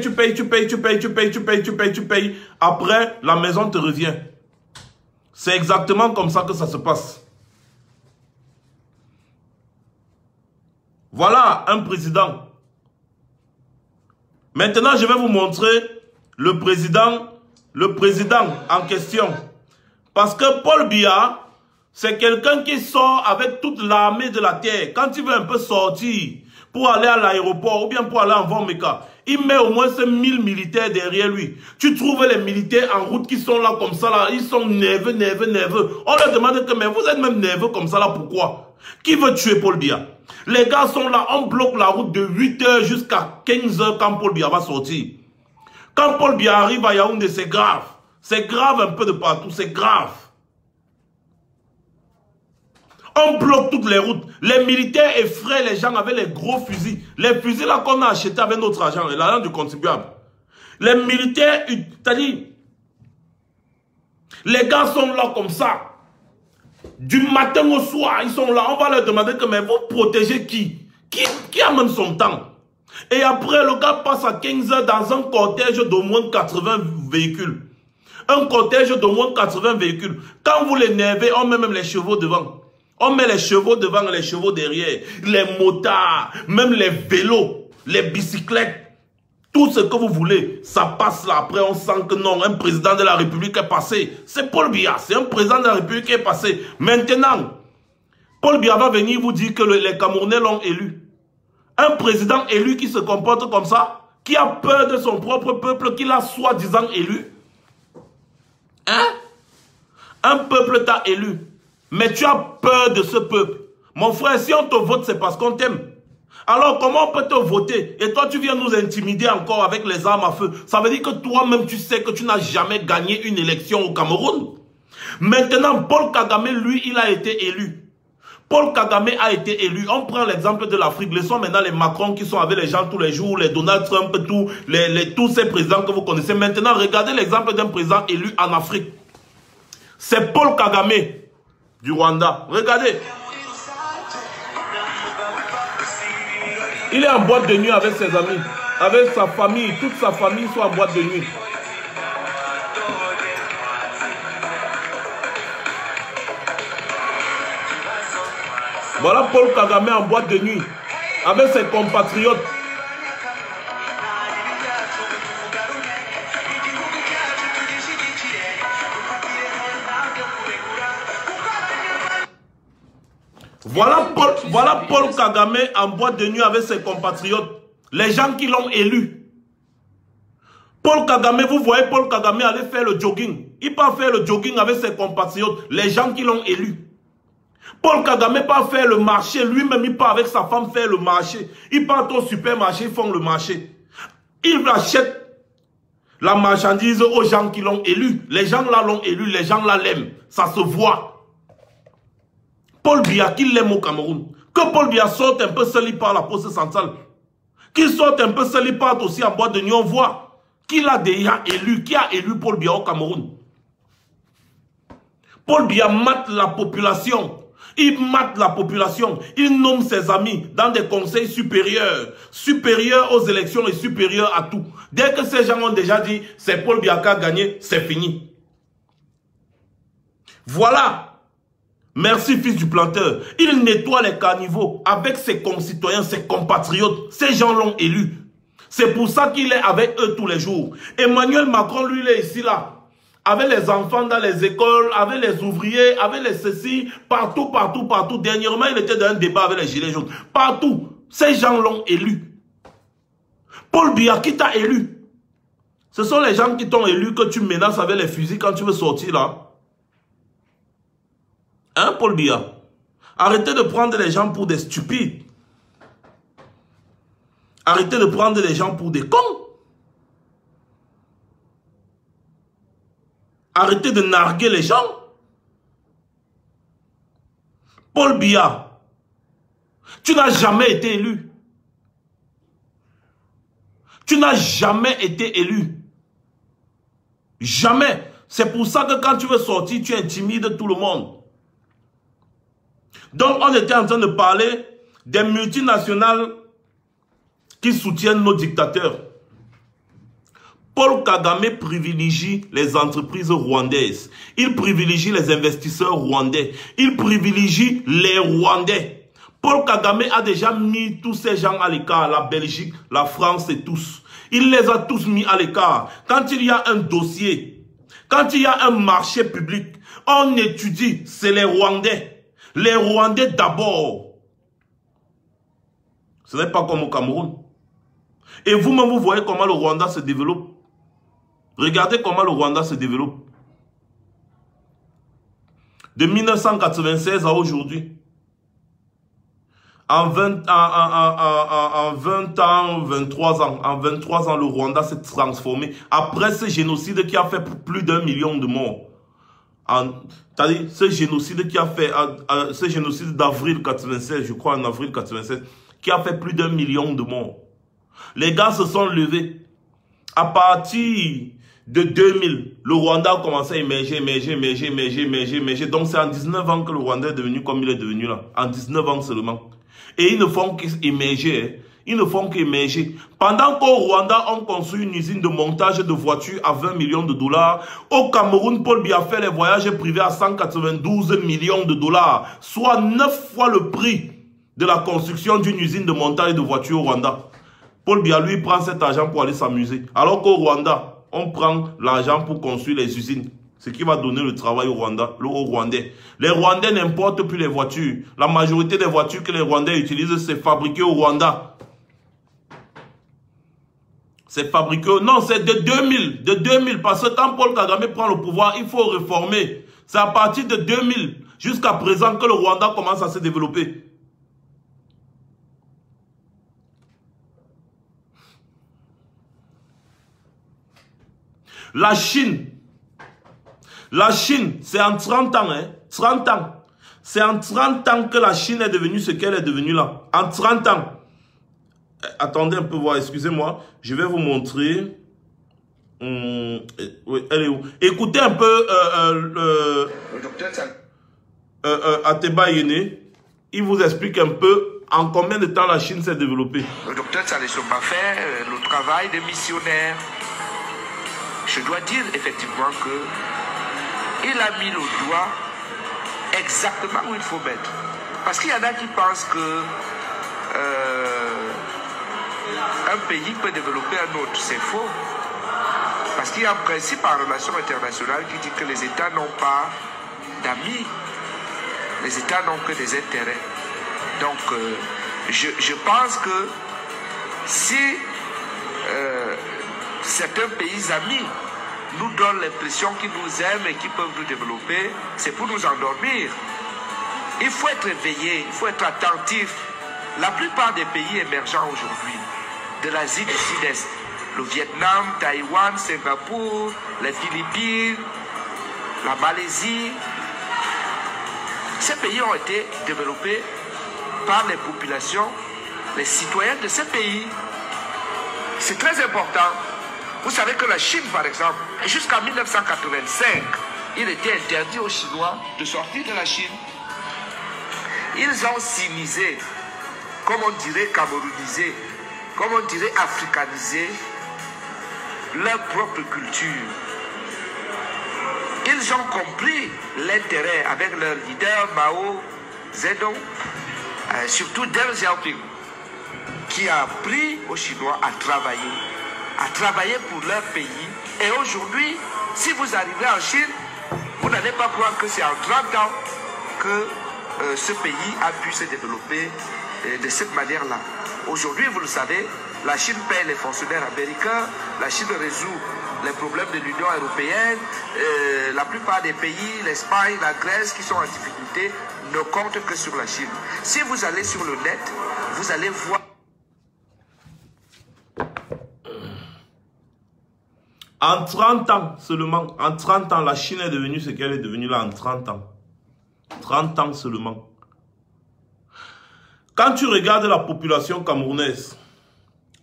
Après, la maison te revient. C'est exactement comme ça que ça se passe. Voilà un président. Maintenant, je vais vous montrer le président en question. Parce que Paul Biya, c'est quelqu'un qui sort avec toute l'armée de la terre. Quand il veut un peu sortir pour aller à l'aéroport ou bien pour aller en Vomeka, il met au moins 1000 militaires derrière lui. Tu trouves les militaires en route qui sont là comme ça, là, ils sont nerveux. On leur demande que, mais vous êtes même nerveux comme ça, là, pourquoi? Qui veut tuer Paul Biya? Les gars sont là, on bloque la route de 8h jusqu'à 15h quand Paul Biya va sortir. Quand Paul Biya arrive à Yaoundé, c'est grave. C'est grave un peu de partout, c'est grave. On bloque toutes les routes. Les militaires effraient les gens avec les gros fusils. Les fusils là qu'on a achetés avec notre argent, l'argent du contribuable. Les militaires, c'est-à-dire, les gars sont là comme ça. Du matin au soir, ils sont là. On va leur demander que, mais vous protégez qui? Qui amène son temps? Et après, le gars passe à 15 heures dans un cortège d'au moins 80 véhicules. Un cortège d'au moins 80 véhicules. Quand vous l'énervez, on met même les chevaux devant. On met les chevaux devant et les chevaux derrière. Les motards, même les vélos, les bicyclettes. Tout ce que vous voulez, ça passe là. Après, on sent que non, un président de la République est passé. C'est Paul Biya, c'est un président de la République qui est passé. Maintenant, Paul Biya va venir vous dire que les Camerounais l'ont élu. Un président élu qui se comporte comme ça, qui a peur de son propre peuple, qui l'a soi-disant élu. Hein? Un peuple t'a élu. Mais tu as peur de ce peuple. Mon frère, si on te vote, c'est parce qu'on t'aime. Alors, comment on peut te voter? Et toi, tu viens nous intimider encore avec les armes à feu. Ça veut dire que toi-même, tu sais que tu n'as jamais gagné une élection au Cameroun. Maintenant, Paul Kagame, lui, il a été élu. Paul Kagame a été élu. On prend l'exemple de l'Afrique. Laissons maintenant les Macron qui sont avec les gens tous les jours, les Donald Trump, tous ces présidents que vous connaissez. Maintenant, regardez l'exemple d'un président élu en Afrique. C'est Paul Kagame du Rwanda. Regardez. Il est en boîte de nuit avec ses amis, avec sa famille. Toute sa famille sont en boîte de nuit. Voilà Paul Kagame en boîte de nuit, avec ses compatriotes. Voilà Paul Kagame en boîte de nuit avec ses compatriotes. Les gens qui l'ont élu. Paul Kagame, vous voyez Paul Kagame aller faire le jogging. Il part faire le jogging avec ses compatriotes. Les gens qui l'ont élu. Paul Kagame part faire le marché. Lui-même, il part avec sa femme faire le marché. Ils partent au supermarché, ils font le marché. Ils achètent la marchandise aux gens qui l'ont élu. Les gens là l'ont élu, les gens là l'aiment. Ça se voit. Paul Biya, qui l'aime au Cameroun. Que Paul Biya sorte un peu seul, il part à la poste centrale. Qu'il sorte un peu seul, il part aussi en boîte de nuit. On voit qu'il a déjà élu. Qui a élu Paul Biya au Cameroun? Paul Biya mate la population. Il mate la population. Il nomme ses amis dans des conseils supérieurs. Supérieurs aux élections et supérieurs à tout. Dès que ces gens ont déjà dit, c'est Paul Biya qui a gagné, c'est fini. Voilà. Merci, fils du planteur. Il nettoie les caniveaux avec ses concitoyens, ses compatriotes. Ces gens l'ont élu. C'est pour ça qu'il est avec eux tous les jours. Emmanuel Macron, lui, il est ici, là. Avec les enfants dans les écoles, avec les ouvriers, avec les ceci, partout. Dernièrement, il était dans un débat avec les gilets jaunes. Partout. Ces gens l'ont élu. Paul Biya, qui t'a élu? Ce sont les gens qui t'ont élu que tu menaces avec les fusils quand tu veux sortir là. Hein, Paul Biya? Arrêtez de prendre les gens pour des stupides. Arrêtez de prendre les gens pour des cons. Arrêtez de narguer les gens. Paul Biya, tu n'as jamais été élu. Tu n'as jamais été élu. Jamais. C'est pour ça que quand tu veux sortir, tu intimides tout le monde. Donc, on était en train de parler des multinationales qui soutiennent nos dictateurs. Paul Kagame privilégie les entreprises rwandaises. Il privilégie les investisseurs rwandais. Il privilégie les Rwandais. Paul Kagame a déjà mis tous ces gens à l'écart, la Belgique, la France et tous. Il les a tous mis à l'écart. Quand il y a un dossier, quand il y a un marché public, on étudie, c'est les Rwandais. Les Rwandais d'abord. Ce n'est pas comme au Cameroun. Et vous-même, vous voyez comment le Rwanda se développe. Regardez comment le Rwanda se développe. De 1996 à aujourd'hui. En 20 ans, 23 ans, en 23 ans, le Rwanda s'est transformé. Après ce génocide qui a fait plus d'1 million de morts. C'est-à-dire, ce génocide qui a fait, ce génocide d'avril 96, je crois en avril 96, qui a fait plus d'1 million de morts. Les gars se sont levés. À partir de 2000, le Rwanda a commencé à émerger. Donc c'est en 19 ans que le Rwanda est devenu comme il est devenu là. En 19 ans seulement. Et ils ne font qu'émerger. Ils ne font qu'émerger. Pendant qu'au Rwanda, on construit une usine de montage de voitures à 20 millions de dollars. Au Cameroun, Paul Biya fait les voyages privés à 192 millions de dollars. Soit 9 fois le prix de la construction d'une usine de montage de voitures au Rwanda. Paul Biya, lui, prend cet argent pour aller s'amuser. Alors qu'au Rwanda, on prend l'argent pour construire les usines. Ce qui va donner le travail au Rwandais. Les Rwandais n'importent plus les voitures. La majorité des voitures que les Rwandais utilisent, c'est fabriqué au Rwanda. C'est fabriqué... Non, c'est de 2000. De 2000. Parce que quand Paul Kagame prend le pouvoir, il faut réformer. C'est à partir de 2000 jusqu'à présent que le Rwanda commence à se développer. La Chine, c'est en 30 ans, hein, 30 ans. C'est en 30 ans que la Chine est devenue ce qu'elle est devenue là. En 30 ans. Attendez un peu, voir, excusez-moi. Je vais vous montrer. Oui, elle est où? Écoutez un peu Ateba Yene. Il vous explique un peu en combien de temps la Chine s'est développée. Le docteur Saleh Soba fait le travail des missionnaires. Je dois dire effectivement que il a mis le doigt exactement où il faut mettre. Parce qu'il y en a qui pensent que un pays peut développer un autre. C'est faux. Parce qu'il y a un principe en relation internationale qui dit que les États n'ont pas d'amis. Les États n'ont que des intérêts. Donc, je pense que si certains pays amis nous donnent l'impression qu'ils nous aiment et qu'ils peuvent nous développer, c'est pour nous endormir. Il faut être éveillé, il faut être attentif. La plupart des pays émergents aujourd'hui, de l'Asie du Sud-Est, le Vietnam, Taïwan, Singapour, les Philippines, la Malaisie, ces pays ont été développés par les populations, les citoyens de ces pays. C'est très important. Vous savez que la Chine, par exemple, jusqu'en 1985, il était interdit aux Chinois de sortir de la Chine. Ils ont sinisé, comme on dirait camerounisé, comme on dirait africanisé, leur propre culture. Ils ont compris l'intérêt avec leur leader Mao Zedong, surtout Deng Xiaoping, qui a appris aux Chinois à travailler pour leur pays. Et aujourd'hui, si vous arrivez en Chine, vous n'allez pas croire que c'est en 30 ans que ce pays a pu se développer de cette manière-là. Aujourd'hui, vous le savez, la Chine paye les fonctionnaires américains, la Chine résout les problèmes de l'Union européenne, la plupart des pays, l'Espagne, la Grèce qui sont en difficulté, ne comptent que sur la Chine. Si vous allez sur le net, vous allez voir... En 30 ans seulement, en 30 ans, la Chine est devenue ce qu'elle est devenue là en 30 ans. 30 ans seulement. Quand tu regardes la population camerounaise,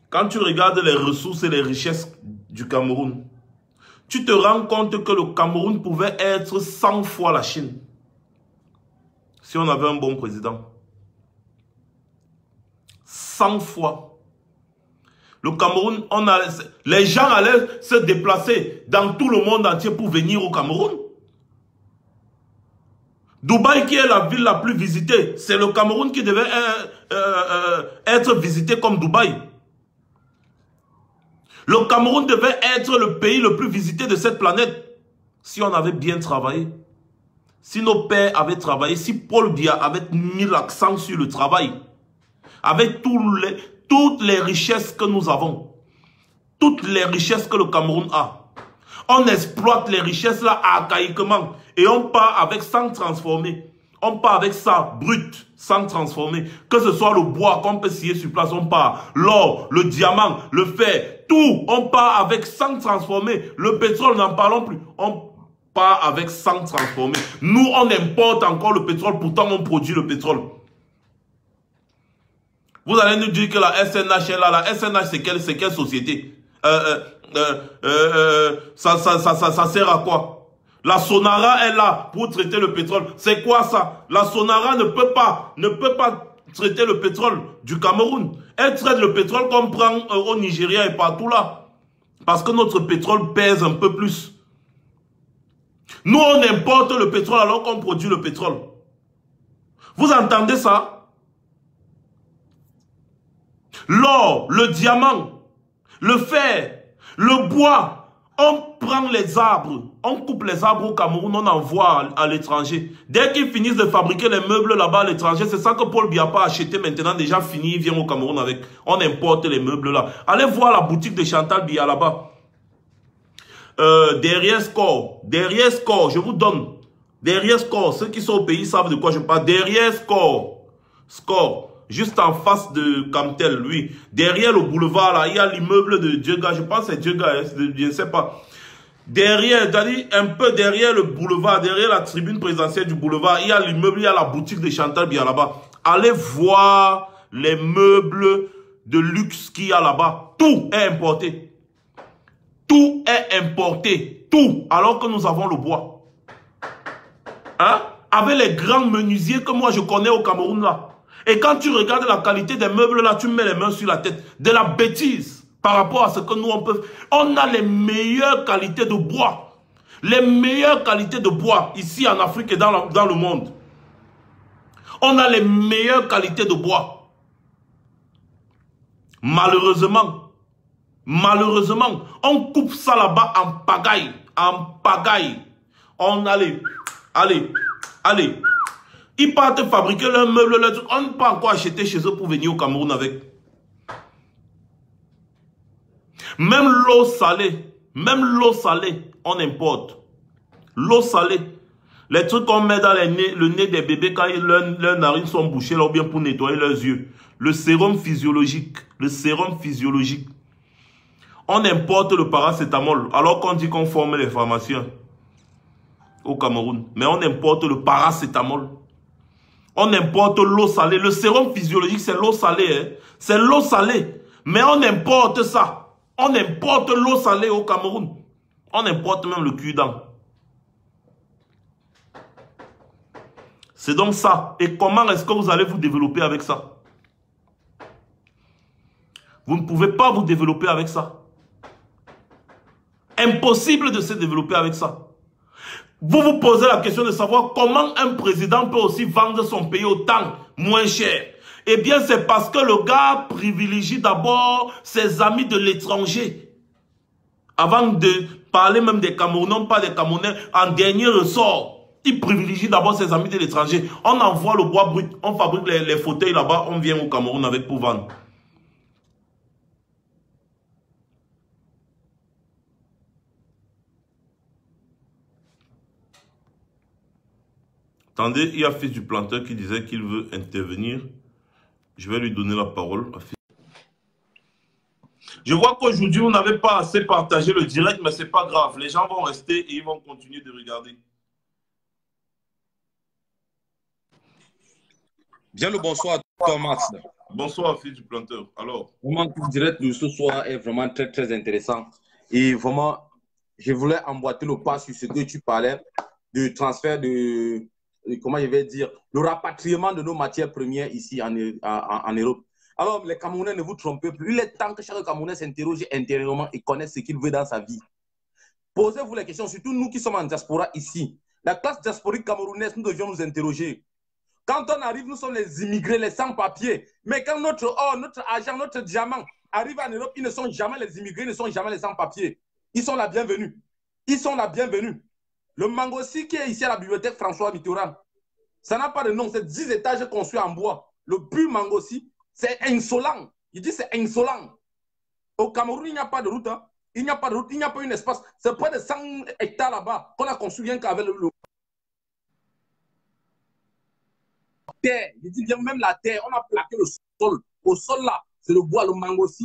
quand tu regardes les ressources et les richesses du Cameroun, tu te rends compte que le Cameroun pouvait être 100 fois la Chine. Si on avait un bon président. 100 fois. Le Cameroun, les gens allaient se déplacer dans tout le monde entier pour venir au Cameroun. Dubaï, qui est la ville la plus visitée, c'est le Cameroun qui devait être visité comme Dubaï. Le Cameroun devait être le pays le plus visité de cette planète si on avait bien travaillé. Si nos pères avaient travaillé, si Paul Biya avait mis l'accent sur le travail, avec toutes les richesses que nous avons, toutes les richesses que le Cameroun a, on exploite les richesses là archaïquement et on part avec sans transformer. On part avec ça brut, sans transformer. Que ce soit le bois qu'on peut scier sur place, on part. L'or, le diamant, le fer, tout, on part avec sans transformer. Le pétrole, n'en parlons plus. On part avec sans transformer. Nous, on importe encore le pétrole, pourtant on produit le pétrole. Vous allez nous dire que la SNH est là. La SNH, c'est quelle société? Ça sert à quoi? La Sonara est là pour traiter le pétrole. C'est quoi ça? La Sonara ne peut pas traiter le pétrole du Cameroun. Elle traite le pétrole qu'on prend au Nigeria et partout là. Parce que notre pétrole pèse un peu plus. Nous, on importe le pétrole alors qu'on produit le pétrole. Vous entendez ça? L'or, le diamant, le fer, le bois. On prend les arbres, on coupe les arbres au Cameroun, on envoie à l'étranger. Dès qu'ils finissent de fabriquer les meubles là-bas à l'étranger, c'est ça que Paul Biya a acheté maintenant, déjà fini, il vient au Cameroun avec. On importe les meubles là. Allez voir la boutique de Chantal Biya là-bas. Derrière Score, je vous donne. Derrière Score, ceux qui sont au pays savent de quoi je parle. Derrière Score. Juste en face de Camtel, lui. Derrière le boulevard, là, il y a l'immeuble de Djega. Je pense que c'est Djega, je ne sais pas. Derrière, c'est-à-dire un peu derrière le boulevard, derrière la tribune présidentielle du boulevard, il y a l'immeuble, il y a la boutique de Chantal Biya là-bas. Allez voir les meubles de luxe qu'il y a là-bas. Tout est importé. Tout est importé. Tout. Alors que nous avons le bois. Hein? Avec les grands menuisiers que moi je connais au Cameroun là. Et quand tu regardes la qualité des meubles là, tu mets les mains sur la tête. De la bêtise par rapport à ce que nous on peut. On a les meilleures qualités de bois. Les meilleures qualités de bois ici en Afrique et dans le monde. On a les meilleures qualités de bois. Malheureusement, on coupe ça là-bas en pagaille. En pagaille. On allez. Ils partent fabriquer leurs meubles, leurs trucs. On ne peut pas encore acheter chez eux pour venir au Cameroun avec. Même l'eau salée, on importe. L'eau salée. Les trucs qu'on met dans le nez des bébés quand leurs narines sont bouchées, là, ou bien pour nettoyer leurs yeux. Le sérum physiologique. On importe le paracétamol, alors qu'on dit qu'on forme les pharmaciens au Cameroun. Mais on importe le paracétamol. On importe l'eau salée. Le sérum physiologique, c'est l'eau salée. Hein? C'est l'eau salée. Mais on importe ça. On importe l'eau salée au Cameroun. On importe même le cure-dent. C'est donc ça. Et comment est-ce que vous allez vous développer avec ça? Vous ne pouvez pas vous développer avec ça. Impossible de se développer avec ça. Vous vous posez la question de savoir comment un président peut aussi vendre son pays autant moins cher. Eh bien, c'est parce que le gars privilégie d'abord ses amis de l'étranger. Avant de parler même des Camerounais, non pas des Camerounais, en dernier ressort. Il privilégie d'abord ses amis de l'étranger. On envoie le bois brut, on fabrique les fauteuils là-bas, on vient au Cameroun avec pour vendre. Attendez, il y a Fils du Planteur qui disait qu'il veut intervenir. Je vais lui donner la parole. Je vois qu'aujourd'hui, vous n'avez pas assez partagé le direct, mais ce n'est pas grave. Les gens vont rester et ils vont continuer de regarder. Bien le bonsoir à toi, Max. Bonsoir, Fils du Planteur. Alors, Vraiment, le direct de ce soir est vraiment très, très intéressant. Et vraiment, je voulais emboîter le pas sur ce que tu parlais du transfert comment je vais dire, le rapatriement de nos matières premières ici en Europe. Alors, les Camerounais, ne vous trompez plus. Il est temps que chaque Camerounais s'interroge intérieurement et connaisse ce qu'il veut dans sa vie. Posez-vous les questions, surtout nous qui sommes en diaspora ici. La classe diasporique camerounaise, nous devions nous interroger. Quand on arrive, nous sommes les immigrés, les sans-papiers. Mais quand notre or, notre argent, notre diamant arrive en Europe, ils ne sont jamais les immigrés, ils ne sont jamais les sans-papiers. Ils sont la bienvenue. Ils sont la bienvenue. Le Mangossi qui est ici à la bibliothèque François Mitterrand, ça n'a pas de nom, c'est 10 étages construits en bois. Le pur Mangossi, c'est insolent. Il dit c'est insolent. Au Cameroun, il n'y a pas de route. Hein. Il n'y a pas de route, il n'y a pas un espace. C'est près de 100 hectares là-bas qu'on a construit rien qu'avec le terre. Je dis bien même la terre. On a plaqué le sol. Au sol là, c'est le bois, le Mangossi.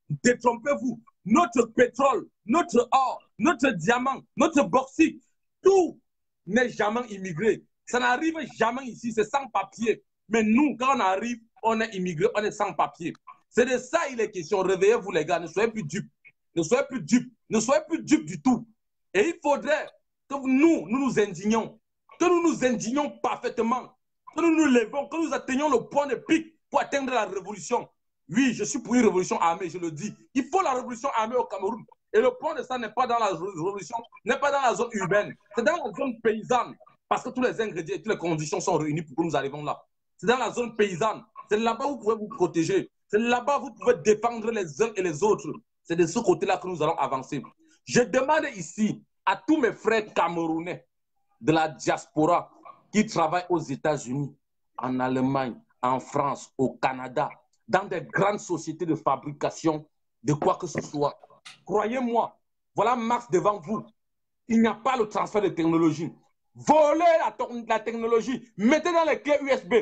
Détrompez-vous. Notre pétrole, notre or, notre diamant, notre bauxite, tout n'est jamais immigré. Ça n'arrive jamais ici, c'est sans papier. Mais nous, quand on arrive, on est immigré, on est sans papier. C'est de ça il est question. Réveillez-vous les gars, ne soyez plus dupes. Ne soyez plus dupes. Ne soyez plus dupes du tout. Et il faudrait que nous nous indignions. Que nous nous indignions parfaitement. Que nous nous levons, que nous atteignions le point de pic pour atteindre la révolution. Oui, je suis pour une révolution armée, je le dis. Il faut la révolution armée au Cameroun. Et le point de ça n'est pas dans la révolution, n'est pas dans la zone urbaine. C'est dans la zone paysanne. Parce que tous les ingrédients et toutes les conditions sont réunies pour que nous arrivions là. C'est dans la zone paysanne. C'est là-bas où vous pouvez vous protéger. C'est là-bas où vous pouvez défendre les uns et les autres. C'est de ce côté-là que nous allons avancer. Je demande ici à tous mes frères camerounais de la diaspora qui travaillent aux États-Unis, en Allemagne, en France, au Canada, dans des grandes sociétés de fabrication de quoi que ce soit. Croyez-moi, voilà Max devant vous. Il n'y a pas le transfert de technologie. Volez la technologie, mettez dans les clés USB,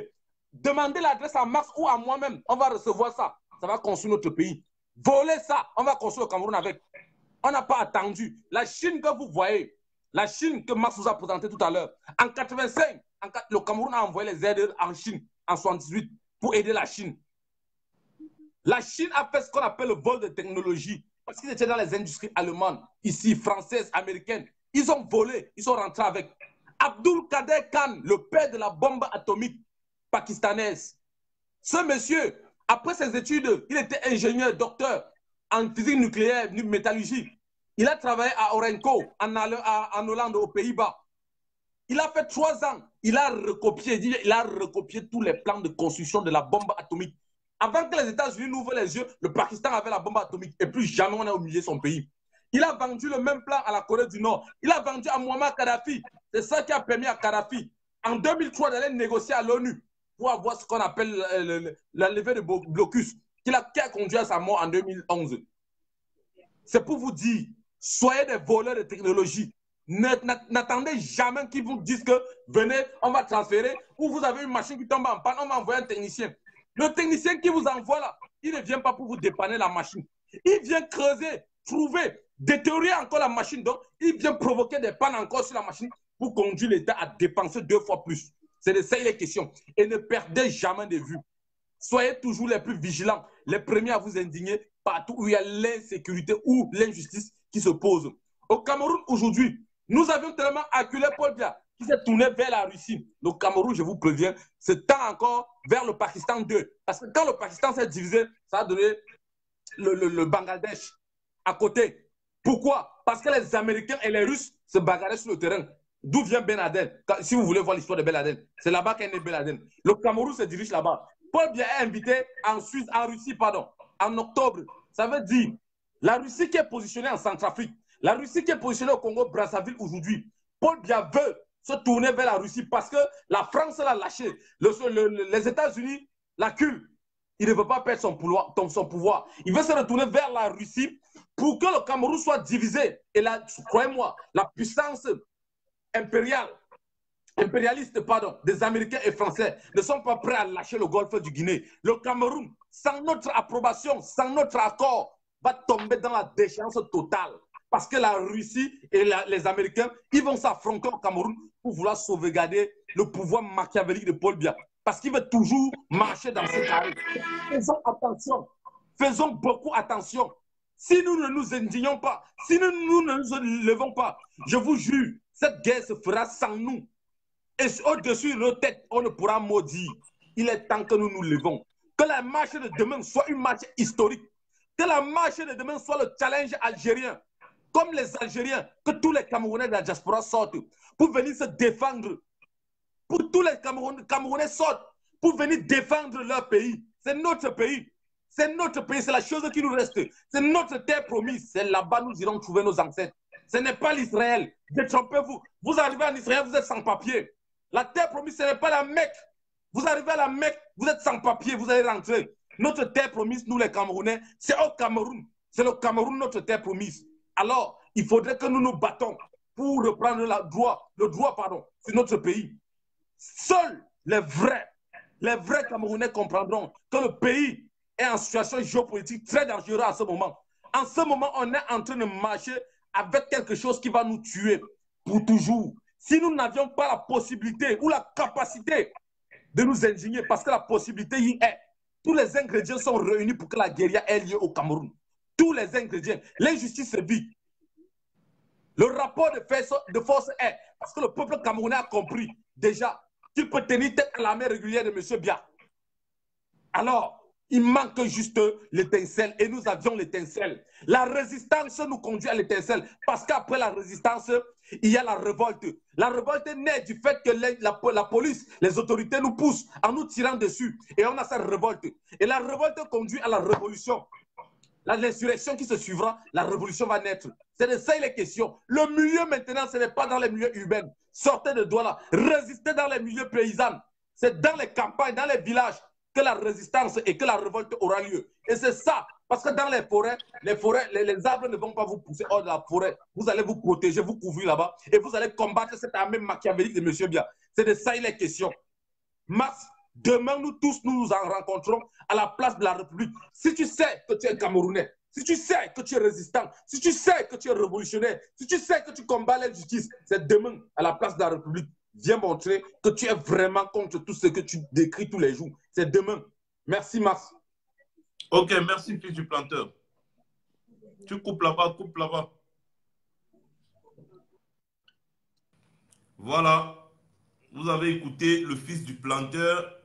demandez l'adresse à Max ou à moi-même, on va recevoir ça. Ça va construire notre pays. Volez ça, on va construire le Cameroun avec. On n'a pas attendu. La Chine que vous voyez, la Chine que Max vous a présenté tout à l'heure, en 85, le Cameroun a envoyé les aides en Chine, en 78, pour aider la Chine. La Chine a fait ce qu'on appelle le vol de technologie, parce qu'ils étaient dans les industries allemandes, ici, françaises, américaines. Ils ont volé, ils sont rentrés avec. Abdul Kader Khan, le père de la bombe atomique pakistanaise. Ce monsieur, après ses études, il était ingénieur, docteur en physique nucléaire, métallurgie. Il a travaillé à Orenco, en Hollande, aux Pays-Bas. Il a fait 3 ans. Il a recopié tous les plans de construction de la bombe atomique. Avant que les États-Unis n'ouvrent les yeux, le Pakistan avait la bombe atomique. Et plus jamais on a humilié son pays. Il a vendu le même plan à la Corée du Nord. Il a vendu à Muammar Kadhafi. C'est ça qui a permis à Kadhafi, en 2003, d'aller négocier à l'ONU pour avoir ce qu'on appelle la levée de blocus, qui a conduit à sa mort en 2011. C'est pour vous dire, soyez des voleurs de technologie. N'attendez jamais qu'ils vous disent que venez, on va transférer, ou vous avez une machine qui tombe en panne, on va envoyer un technicien. Le technicien qui vous envoie là, il ne vient pas pour vous dépanner la machine. Il vient creuser, trouver, détériorer encore la machine. Donc, il vient provoquer des pannes encore sur la machine pour conduire l'État à dépenser 2 fois plus. C'est de ça il est question. Et ne perdez jamais de vue. Soyez toujours les plus vigilants, les premiers à vous indigner partout où il y a l'insécurité ou l'injustice qui se pose. Au Cameroun, aujourd'hui, nous avions tellement acculé Paul Biya qui s'est tourné vers la Russie. Le Cameroun, je vous préviens, se tend encore vers le Pakistan 2. Parce que quand le Pakistan s'est divisé, ça a donné le Bangladesh à côté. Pourquoi? Parce que les Américains et les Russes se bagarraient sur le terrain. D'où vient Ben Laden? Si vous voulez voir l'histoire de Ben Laden, c'est là-bas qu'est né Ben Laden. Le Cameroun se dirige là-bas. Paul Biya est invité en Russie, en octobre. Ça veut dire la Russie qui est positionnée en Centrafrique, la Russie qui est positionnée au Congo-Brazzaville aujourd'hui. Paul Biya veut se tourner vers la Russie parce que la France l'a lâché. Les États-Unis l'acculent. Il ne veut pas perdre son pouvoir. Il veut se retourner vers la Russie pour que le Cameroun soit divisé. Et là, croyez-moi, la puissance impériale impérialistes, pardon, des Américains et Français ne sont pas prêts à lâcher le golfe du Guinée. Le Cameroun, sans notre approbation, sans notre accord, va tomber dans la déchéance totale. Parce que la Russie et les Américains, ils vont s'affronter au Cameroun pour vouloir sauvegarder le pouvoir machiavélique de Paul Biya. Parce qu'il veut toujours marcher dans ses carrés. Faisons attention. Faisons beaucoup attention. Si nous ne nous indignons pas, si nous ne nous levons pas, je vous jure, cette guerre se fera sans nous. Et au-dessus de nos têtes, on ne pourra maudire. Il est temps que nous nous levons. Que la marche de demain soit une marche historique. Que la marche de demain soit le challenge algérien. Comme les Algériens, que tous les Camerounais de la diaspora sortent pour venir se défendre. Pour tous les Camerounais sortent pour venir défendre leur pays. C'est notre pays. C'est notre pays, c'est la chose qui nous reste. C'est notre terre promise. C'est là-bas que nous irons trouver nos ancêtres. Ce n'est pas l'Israël. Détrompez-vous. Vous arrivez en Israël, vous êtes sans papier. La terre promise, ce n'est pas la Mecque. Vous arrivez à la Mecque, vous êtes sans papier, vous allez rentrer. Notre terre promise, nous les Camerounais, c'est au Cameroun. C'est le Cameroun, notre terre promise. Alors, il faudrait que nous nous battons pour reprendre le droit sur notre pays. Seuls les vrais Camerounais comprendront que le pays est en situation géopolitique très dangereuse à ce moment. En ce moment, on est en train de marcher avec quelque chose qui va nous tuer pour toujours. Si nous n'avions pas la possibilité ou la capacité de nous indigner, parce que la possibilité y est, tous les ingrédients sont réunis pour que la guérilla ait lieu au Cameroun. Tous les ingrédients. L'injustice se vit. Le rapport de force est, parce que le peuple camerounais a compris déjà qu'il peut tenir tête à l'armée régulière de M. Biya. Alors, il manque juste l'étincelle et nous avions l'étincelle. La résistance nous conduit à l'étincelle parce qu'après la résistance, il y a la révolte. La révolte naît du fait que la police, les autorités nous poussent en nous tirant dessus et on a cette révolte. Et la révolte conduit à la révolution. L'insurrection qui se suivra, la révolution va naître. C'est de ça il est question. Le milieu maintenant, ce n'est pas dans les milieux urbains. Sortez de Douala, résistez dans les milieux paysans. C'est dans les campagnes, dans les villages que la résistance et que la révolte aura lieu. Et c'est ça, parce que dans les forêts, les arbres ne vont pas vous pousser hors de la forêt. Vous allez vous protéger, vous couvrir là-bas, et vous allez combattre cette armée machiavélique de M. Biya. C'est de ça il est question. Mars, demain, nous tous, nous nous en rencontrons à la place de la République. Si tu sais que tu es Camerounais, si tu sais que tu es résistant, si tu sais que tu es révolutionnaire, si tu sais que tu combats l'injustice, c'est demain à la place de la République. Viens montrer que tu es vraiment contre tout ce que tu décris tous les jours. C'est demain. Merci, Mars. Ok, merci, fils du planteur. Tu coupes là-bas, coupe là-bas. Voilà. Vous avez écouté le fils du planteur.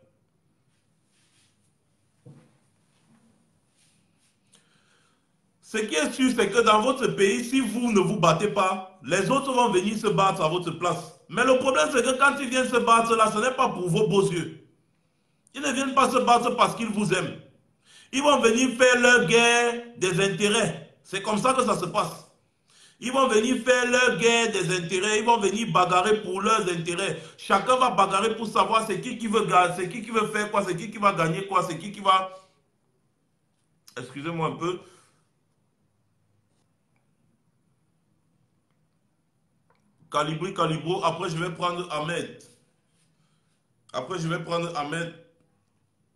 Ce qui est sûr, c'est que dans votre pays, si vous ne vous battez pas, les autres vont venir se battre à votre place. Mais le problème, c'est que quand ils viennent se battre là, ce n'est pas pour vos beaux yeux. Ils ne viennent pas se battre parce qu'ils vous aiment. Ils vont venir faire leur guerre des intérêts. C'est comme ça que ça se passe. Ils vont venir faire leur guerre des intérêts. Ils vont venir bagarrer pour leurs intérêts. Chacun va bagarrer pour savoir c'est qui veut gagner, c'est qui veut faire quoi, c'est qui va gagner quoi, c'est qui va... Excusez-moi un peu. Calibri, Calibro. Après, je vais prendre Ahmed. Après, je vais prendre Ahmed.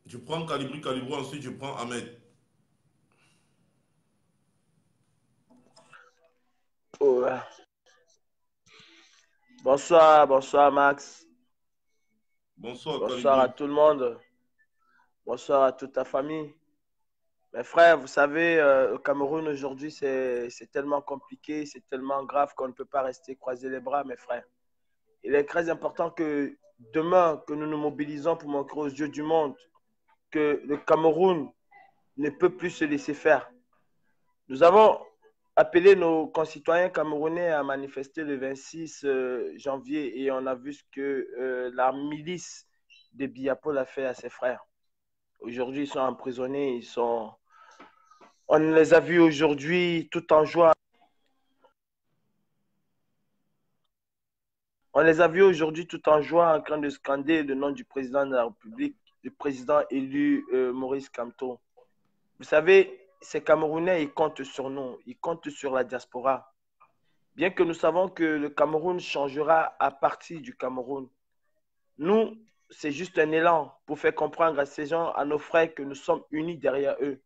Je prends Calibri, Calibro. Ensuite, je prends Ahmed. Ouais. Bonsoir, bonsoir Max. Bonsoir, bonsoir à tout le monde. Bonsoir à toute ta famille. Mes frères, vous savez, au Cameroun aujourd'hui, c'est tellement compliqué, c'est tellement grave qu'on ne peut pas rester croiser les bras, mes frères. Il est très important que demain, que nous nous mobilisons pour montrer aux yeux du monde que le Cameroun ne peut plus se laisser faire. Nous avons appelé nos concitoyens camerounais à manifester le 26 janvier et on a vu ce que la milice de Biya Paul a fait à ses frères. Aujourd'hui, ils sont emprisonnés, on les a vus aujourd'hui tout en joie. On les a vus aujourd'hui tout en joie en train de scander le nom du président de la République, du président élu Maurice Kamto. Vous savez, ces Camerounais, ils comptent sur nous, ils comptent sur la diaspora. Bien que nous savons que le Cameroun changera à partir du Cameroun. Nous, c'est juste un élan pour faire comprendre à ces gens, à nos frères, que nous sommes unis derrière eux.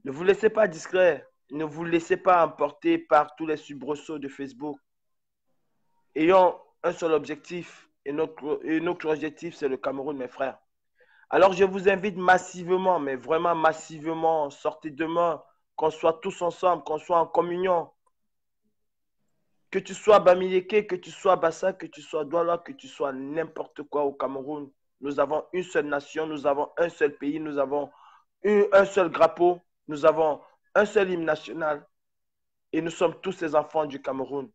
Ne vous laissez pas distraire. Ne vous laissez pas emporter par tous les soubresauts de Facebook. Ayons un seul objectif. Et notre objectif, c'est le Cameroun, mes frères. Alors, je vous invite massivement, mais vraiment massivement, sortez demain, qu'on soit tous ensemble, qu'on soit en communion. Que tu sois Bamileke, que tu sois Bassa, que tu sois Douala, que tu sois n'importe quoi au Cameroun. Nous avons une seule nation, nous avons un seul pays, nous avons un seul drapeau, nous avons un seul hymne national et nous sommes tous ces enfants du Cameroun.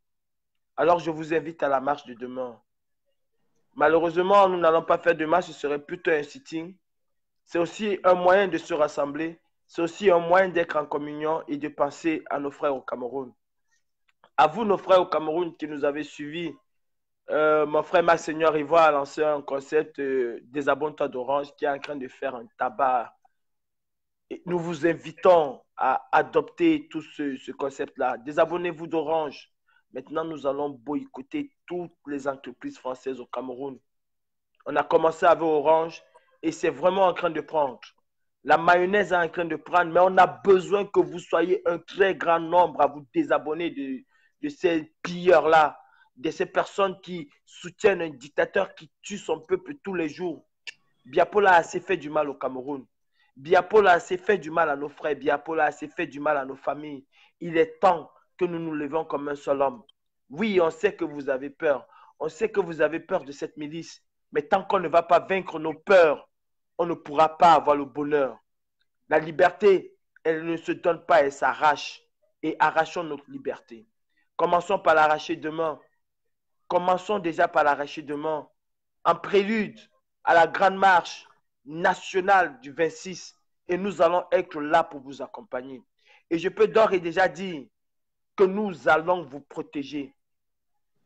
Alors, je vous invite à la marche de demain. Malheureusement, nous n'allons pas faire de marche, ce serait plutôt un sitting. C'est aussi un moyen de se rassembler, c'est aussi un moyen d'être en communion et de penser à nos frères au Cameroun. À vous, nos frères au Cameroun qui nous avez suivis, mon frère Maxseigneur Ivoire a lancé un concept Désabonne-toi d'Orange qui est en train de faire un tabac. Et nous vous invitons à adopter tout ce concept-là. Désabonnez-vous d'Orange. Maintenant, nous allons boycotter toutes les entreprises françaises au Cameroun. On a commencé avec Orange et c'est vraiment en train de prendre. La mayonnaise est en train de prendre, mais on a besoin que vous soyez un très grand nombre à vous désabonner de ces pilleurs-là, de ces personnes qui soutiennent un dictateur qui tue son peuple tous les jours. Biapola a assez fait du mal au Cameroun. Biapola a assez fait du mal à nos frères. Biapola a assez fait du mal à nos familles. Il est temps que nous nous levions comme un seul homme. Oui, on sait que vous avez peur. On sait que vous avez peur de cette milice. Mais tant qu'on ne va pas vaincre nos peurs, on ne pourra pas avoir le bonheur. La liberté, elle ne se donne pas, elle s'arrache. Et arrachons notre liberté. Commençons par l'arracher demain. Commençons déjà par l'arracher demain. En prélude à la grande marche nationale du 26. Et nous allons être là pour vous accompagner. Et je peux d'ores et déjà dire que nous allons vous protéger.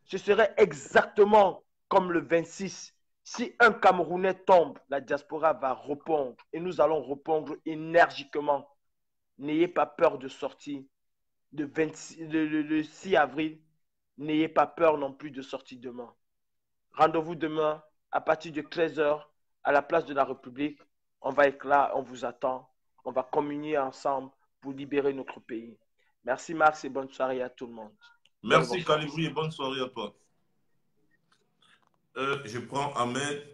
Ce serait exactement comme le 26. Si un Camerounais tombe, la diaspora va répondre. Et nous allons répondre énergiquement. N'ayez pas peur de sortir. Le 6 avril, n'ayez pas peur non plus de sortir demain. Rendez-vous demain à partir de 13h à la place de la République. On va être là, on vous attend. On va communier ensemble pour libérer notre pays. Merci Max et bonne soirée à tout le monde. Merci Calibri et bonne soirée à toi. Je prends Ahmed.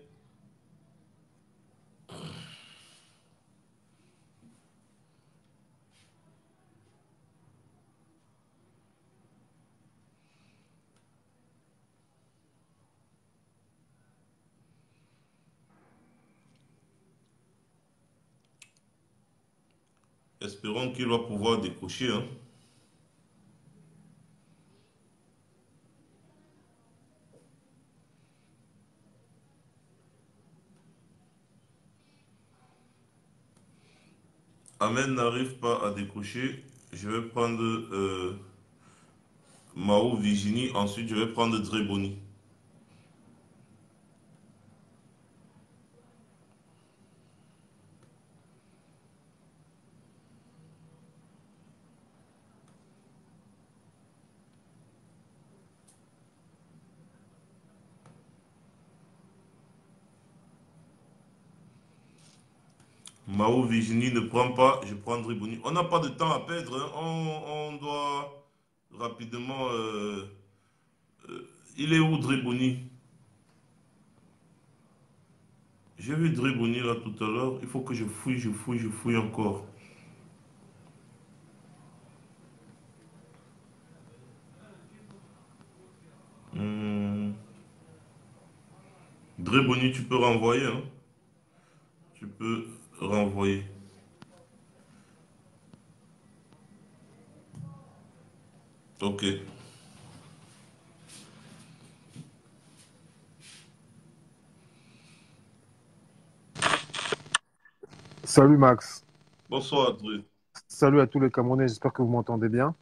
Espérons qu'il va pouvoir décrocher. Hein. Ahmed n'arrive pas à décrocher. Je vais prendre Mao Virginie. Ensuite, je vais prendre Dreboni. Mao Virginie ne prend pas, je prends Dreboni. On n'a pas de temps à perdre, hein. On doit rapidement... il est où Dreboni? J'ai vu Dreboni là tout à l'heure. Il faut que je fouille encore. Dreboni, tu peux renvoyer, hein? Tu peux renvoyer. Ok. Salut Max. Bonsoir Dre. Salut à tous les Camerounais, j'espère que vous m'entendez bien.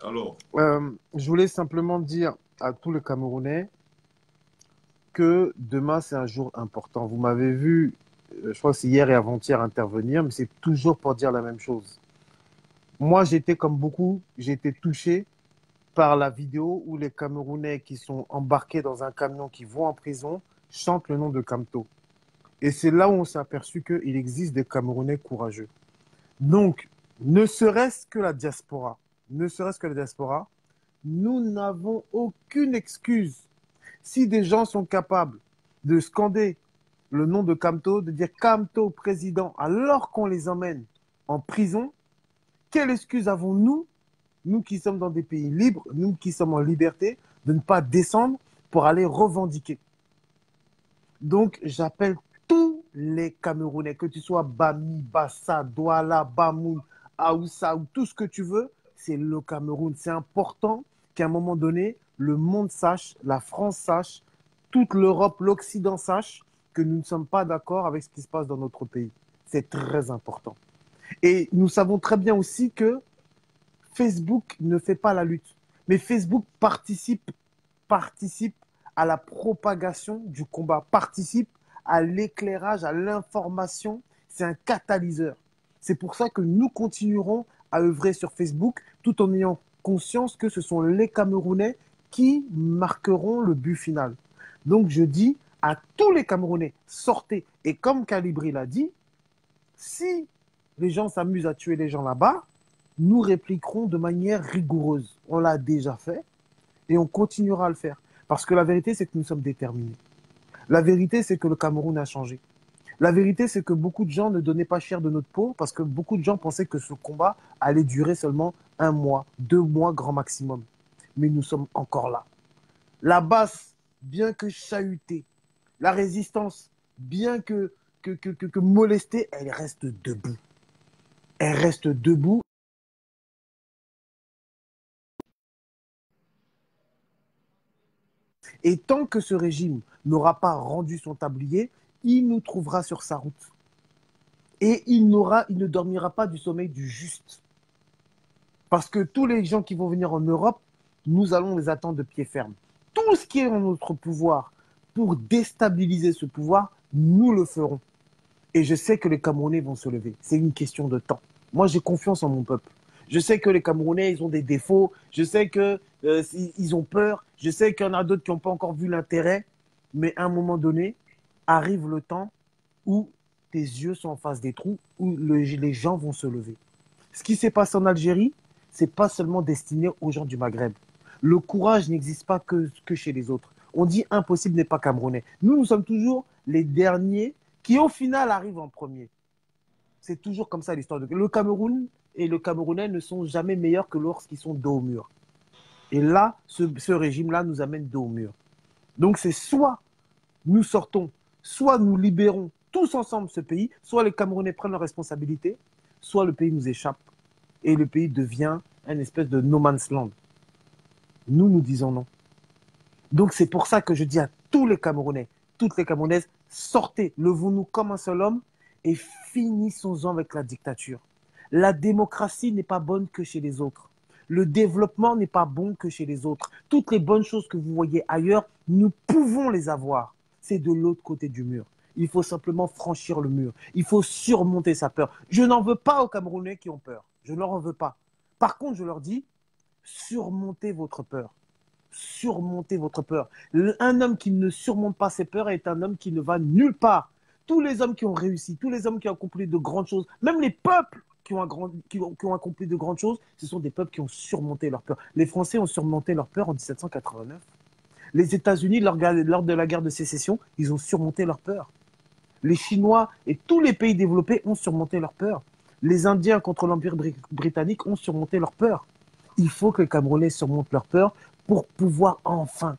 Alors, Je voulais simplement dire à tous les Camerounais que demain c'est un jour important. Vous m'avez vu, je crois que c'est hier et avant-hier intervenir, mais c'est toujours pour dire la même chose. Moi, j'étais comme beaucoup, j'ai été touché par la vidéo où les Camerounais qui sont embarqués dans un camion qui vont en prison chantent le nom de Kamto. Et c'est là où on s'est aperçu qu'il existe des Camerounais courageux. Donc, ne serait-ce que la diaspora, nous n'avons aucune excuse. Si des gens sont capables de scander le nom de Kamto, de dire Kamto président, alors qu'on les emmène en prison, quelle excuse avons-nous, nous qui sommes dans des pays libres, nous qui sommes en liberté, de ne pas descendre pour aller revendiquer? Donc, j'appelle tous les Camerounais, que tu sois Bami, Bassa, Douala, Bamoun, Aoussa ou tout ce que tu veux, c'est le Cameroun. C'est important qu'à un moment donné, le monde sache, la France sache, toute l'Europe, l'Occident sache que nous ne sommes pas d'accord avec ce qui se passe dans notre pays. C'est très important. Et nous savons très bien aussi que Facebook ne fait pas la lutte, mais Facebook participe à la propagation du combat, participe à l'éclairage, à l'information. C'est un catalyseur. C'est pour ça que nous continuerons à œuvrer sur Facebook tout en ayant conscience que ce sont les Camerounais qui marqueront le but final. Donc je dis à tous les Camerounais, sortez. Et comme Calibri l'a dit, si les gens s'amusent à tuer les gens là-bas, nous répliquerons de manière rigoureuse. On l'a déjà fait et on continuera à le faire. Parce que la vérité, c'est que nous sommes déterminés. La vérité, c'est que le Cameroun a changé. La vérité, c'est que beaucoup de gens ne donnaient pas cher de notre peau parce que beaucoup de gens pensaient que ce combat allait durer seulement 1 mois, 2 mois grand maximum. Mais nous sommes encore là. La basse, bien que chahutée, la résistance, bien que molestée, elle reste debout. Elle reste debout. Et tant que ce régime n'aura pas rendu son tablier, il nous trouvera sur sa route. Et il ne dormira pas du sommeil du juste. Parce que tous les gens qui vont venir en Europe, nous allons les attendre de pied ferme. Tout ce qui est en notre pouvoir pour déstabiliser ce pouvoir, nous le ferons. Et je sais que les Camerounais vont se lever. C'est une question de temps. Moi, j'ai confiance en mon peuple. Je sais que les Camerounais, ils ont des défauts. Je sais qu'ils ont peur. Je sais qu'il y en a d'autres qui n'ont pas encore vu l'intérêt. Mais à un moment donné, arrive le temps où tes yeux sont en face des trous, où les gens vont se lever. Ce qui s'est passé en Algérie, ce n'est pas seulement destiné aux gens du Maghreb. Le courage n'existe pas que chez les autres. On dit impossible n'est pas camerounais. Nous sommes toujours les derniers qui, au final, arrivent en premier. C'est toujours comme ça l'histoire. Le Cameroun et le Camerounais ne sont jamais meilleurs que lorsqu'ils sont dos au mur. Et là, ce régime-là nous amène dos au mur. Donc c'est soit nous sortons, soit nous libérons tous ensemble ce pays, soit les Camerounais prennent leurs responsabilités, soit le pays nous échappe et le pays devient une espèce de no man's land. Nous disons non. Donc c'est pour ça que je dis à tous les Camerounais, toutes les Camerounaises, sortez, levons-nous comme un seul homme et finissons-en avec la dictature. La démocratie n'est pas bonne que chez les autres. Le développement n'est pas bon que chez les autres. Toutes les bonnes choses que vous voyez ailleurs, nous pouvons les avoir. C'est de l'autre côté du mur. Il faut simplement franchir le mur. Il faut surmonter sa peur. Je n'en veux pas aux Camerounais qui ont peur. Je ne leur en veux pas. Par contre, je leur dis, surmontez votre peur. Surmontez votre peur. Un homme qui ne surmonte pas ses peurs est un homme qui ne va nulle part. Tous les hommes qui ont réussi, tous les hommes qui ont accompli de grandes choses, même les peuples qui ont accompli de grandes choses, ce sont des peuples qui ont surmonté leur peur. Les Français ont surmonté leur peur en 1789. Les États-Unis, lors de la guerre de sécession, ils ont surmonté leur peur. Les Chinois et tous les pays développés ont surmonté leur peur. Les Indiens contre l'Empire britannique ont surmonté leur peur. Il faut que les Camerounais surmontent leur peur pour pouvoir enfin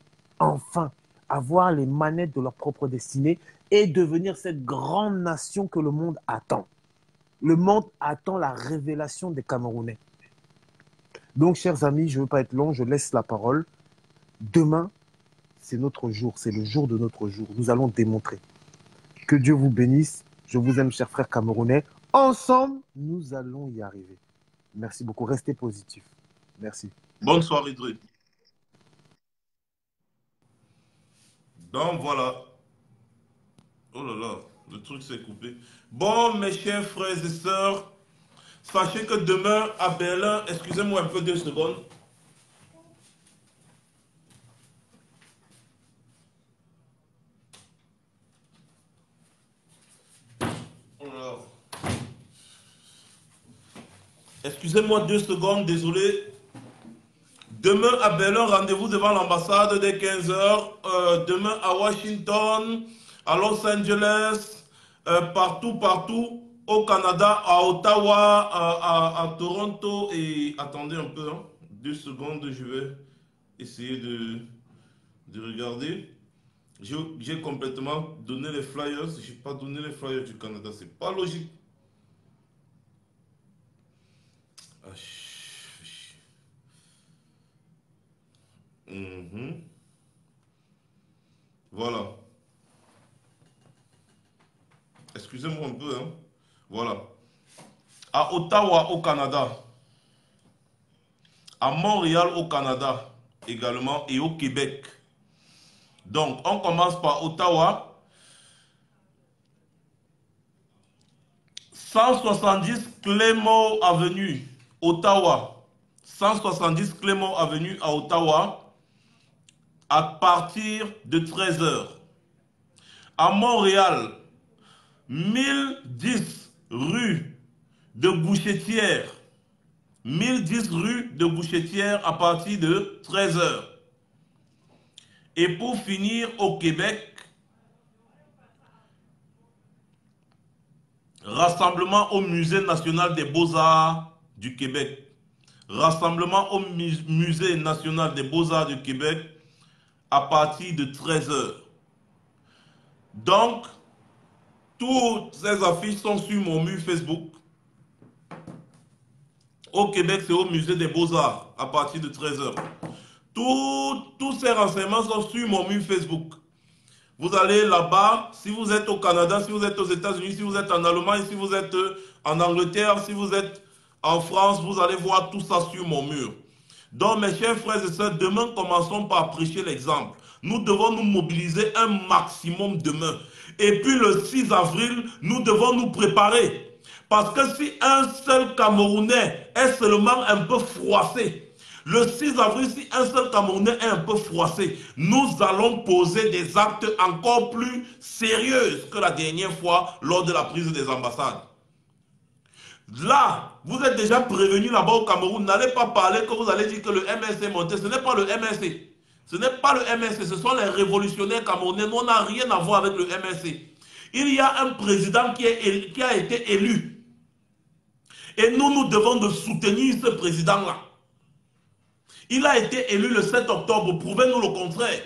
avoir les manettes de leur propre destinée et devenir cette grande nation que le monde attend. Le monde attend la révélation des Camerounais. Donc, chers amis, je ne veux pas être long, je laisse la parole. Demain, c'est notre jour, c'est le jour de notre jour. Nous allons démontrer. Que Dieu vous bénisse. Je vous aime, chers frères camerounais. Ensemble, nous allons y arriver. Merci beaucoup. Restez positifs. Merci. Bonne soirée, Idriss. Donc voilà. Oh là là, le truc s'est coupé. Bon, mes chers frères et sœurs, sachez que demain à Berlin, excusez-moi un peu 2 secondes. Excusez-moi 2 secondes, désolé. Demain à Berlin, rendez-vous devant l'ambassade dès 15h. Demain à Washington, à Los Angeles, partout, au Canada, à Ottawa, à Toronto et... Attendez un peu, hein. 2 secondes, je vais essayer de regarder. J'ai complètement donné les flyers. Je n'ai pas donné les flyers du Canada, c'est pas logique. Ah, Voilà. Excusez-moi un peu, hein. Voilà. À Ottawa, au Canada. À Montréal, au Canada également et au Québec. Donc, on commence par Ottawa. 170 Clément Avenue, Ottawa. 170 Clément Avenue à Ottawa à partir de 13h. À Montréal, 1010 rue de Bouchetière. 1010 rue de Bouchetière à partir de 13h. Et pour finir, au Québec, rassemblement au Musée national des Beaux-Arts du Québec. Rassemblement au Musée national des Beaux-Arts du Québec à partir de 13h. Donc, toutes ces affiches sont sur mon mur Facebook. Au Québec, c'est au Musée des Beaux-Arts à partir de 13h. Tous ces renseignements sont sur mon mur Facebook. Vous allez là-bas, si vous êtes au Canada, si vous êtes aux États-Unis, si vous êtes en Allemagne, si vous êtes en Angleterre, si vous êtes en France, vous allez voir tout ça sur mon mur. Donc, mes chers frères et sœurs, demain, commençons par prêcher l'exemple. Nous devons nous mobiliser un maximum demain. Et puis le 6 avril, nous devons nous préparer. Parce que si un seul Camerounais est seulement un peu froissé, le 6 avril, si un seul Camerounais est un peu froissé, nous allons poser des actes encore plus sérieux que la dernière fois lors de la prise des ambassades. Là, vous êtes déjà prévenus là-bas au Cameroun. N'allez pas parler que vous allez dire que le MSC est monté. Ce n'est pas le MSC. Ce n'est pas le MSC. Ce sont les révolutionnaires camerounais. Nous, on n'a rien à voir avec le MSC. Il y a un président qui a été élu. Et nous devons de soutenir ce président-là. Il a été élu le 7 octobre. Prouvez-nous le contraire.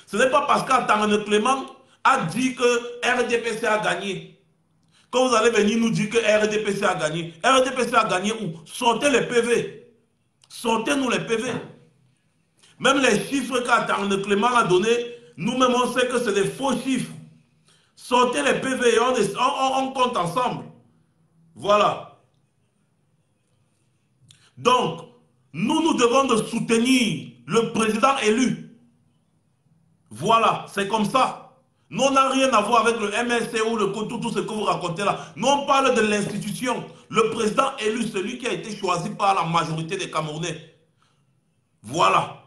Ce n'est pas parce qu'Atangane Clément a dit que RDPC a gagné. Quand vous allez venir nous dire que RDPC a gagné. RDPC a gagné où? Sortez les PV. Sortez-nous les PV. Même les chiffres qu'Atangane Clément a donnés, nous-mêmes on sait que c'est des faux chiffres. Sortez les PV et on compte ensemble. Voilà. Donc, nous devons de soutenir le président élu. Voilà, c'est comme ça. Nous, on n'a rien à voir avec le MSC ou tout ce que vous racontez là. Nous, on parle de l'institution. Le président élu, celui qui a été choisi par la majorité des Camerounais. Voilà.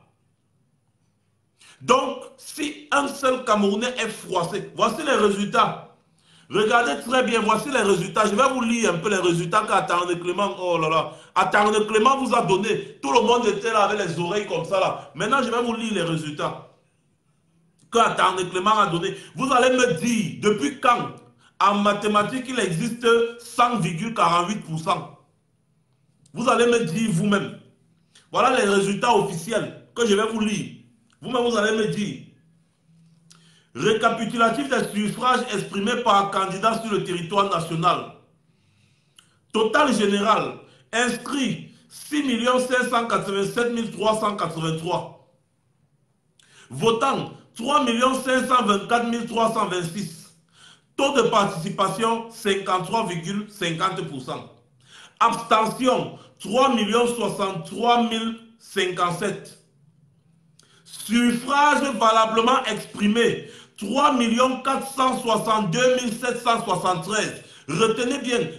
Donc, si un seul Camerounais est froissé, voici les résultats. Regardez très bien, voici les résultats. Je vais vous lire un peu les résultats qu'Atangane Clément, oh là là. Atangane Clément vous a donné. Tout le monde était là avec les oreilles comme ça là. Maintenant, je vais vous lire les résultats qu'Atangane Clément a donné. Vous allez me dire, depuis quand en mathématiques il existe 100,48%. Vous allez me dire vous-même. Voilà les résultats officiels que je vais vous lire. Vous-même, vous allez me dire. Récapitulatif des suffrages exprimés par candidat sur le territoire national. Total général, inscrit 6 587 383. Votant, 3 524 326. Taux de participation, 53,50%. Abstention, 3 063 057. Suffrage valablement exprimé, 3 462 773. Retenez bien,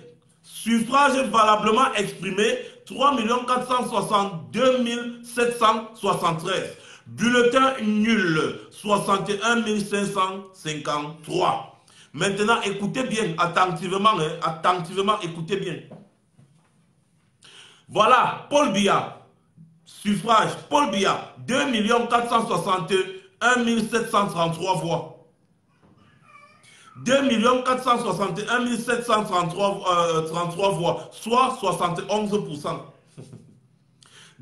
suffrage valablement exprimé, 3 462 773. Bulletin nul, 61 553. Maintenant, écoutez bien, attentivement, écoutez bien. Voilà, Paul Biya, suffrage, Paul Biya, 2 461 733 voix. 2 461 733 voix, soit 71%.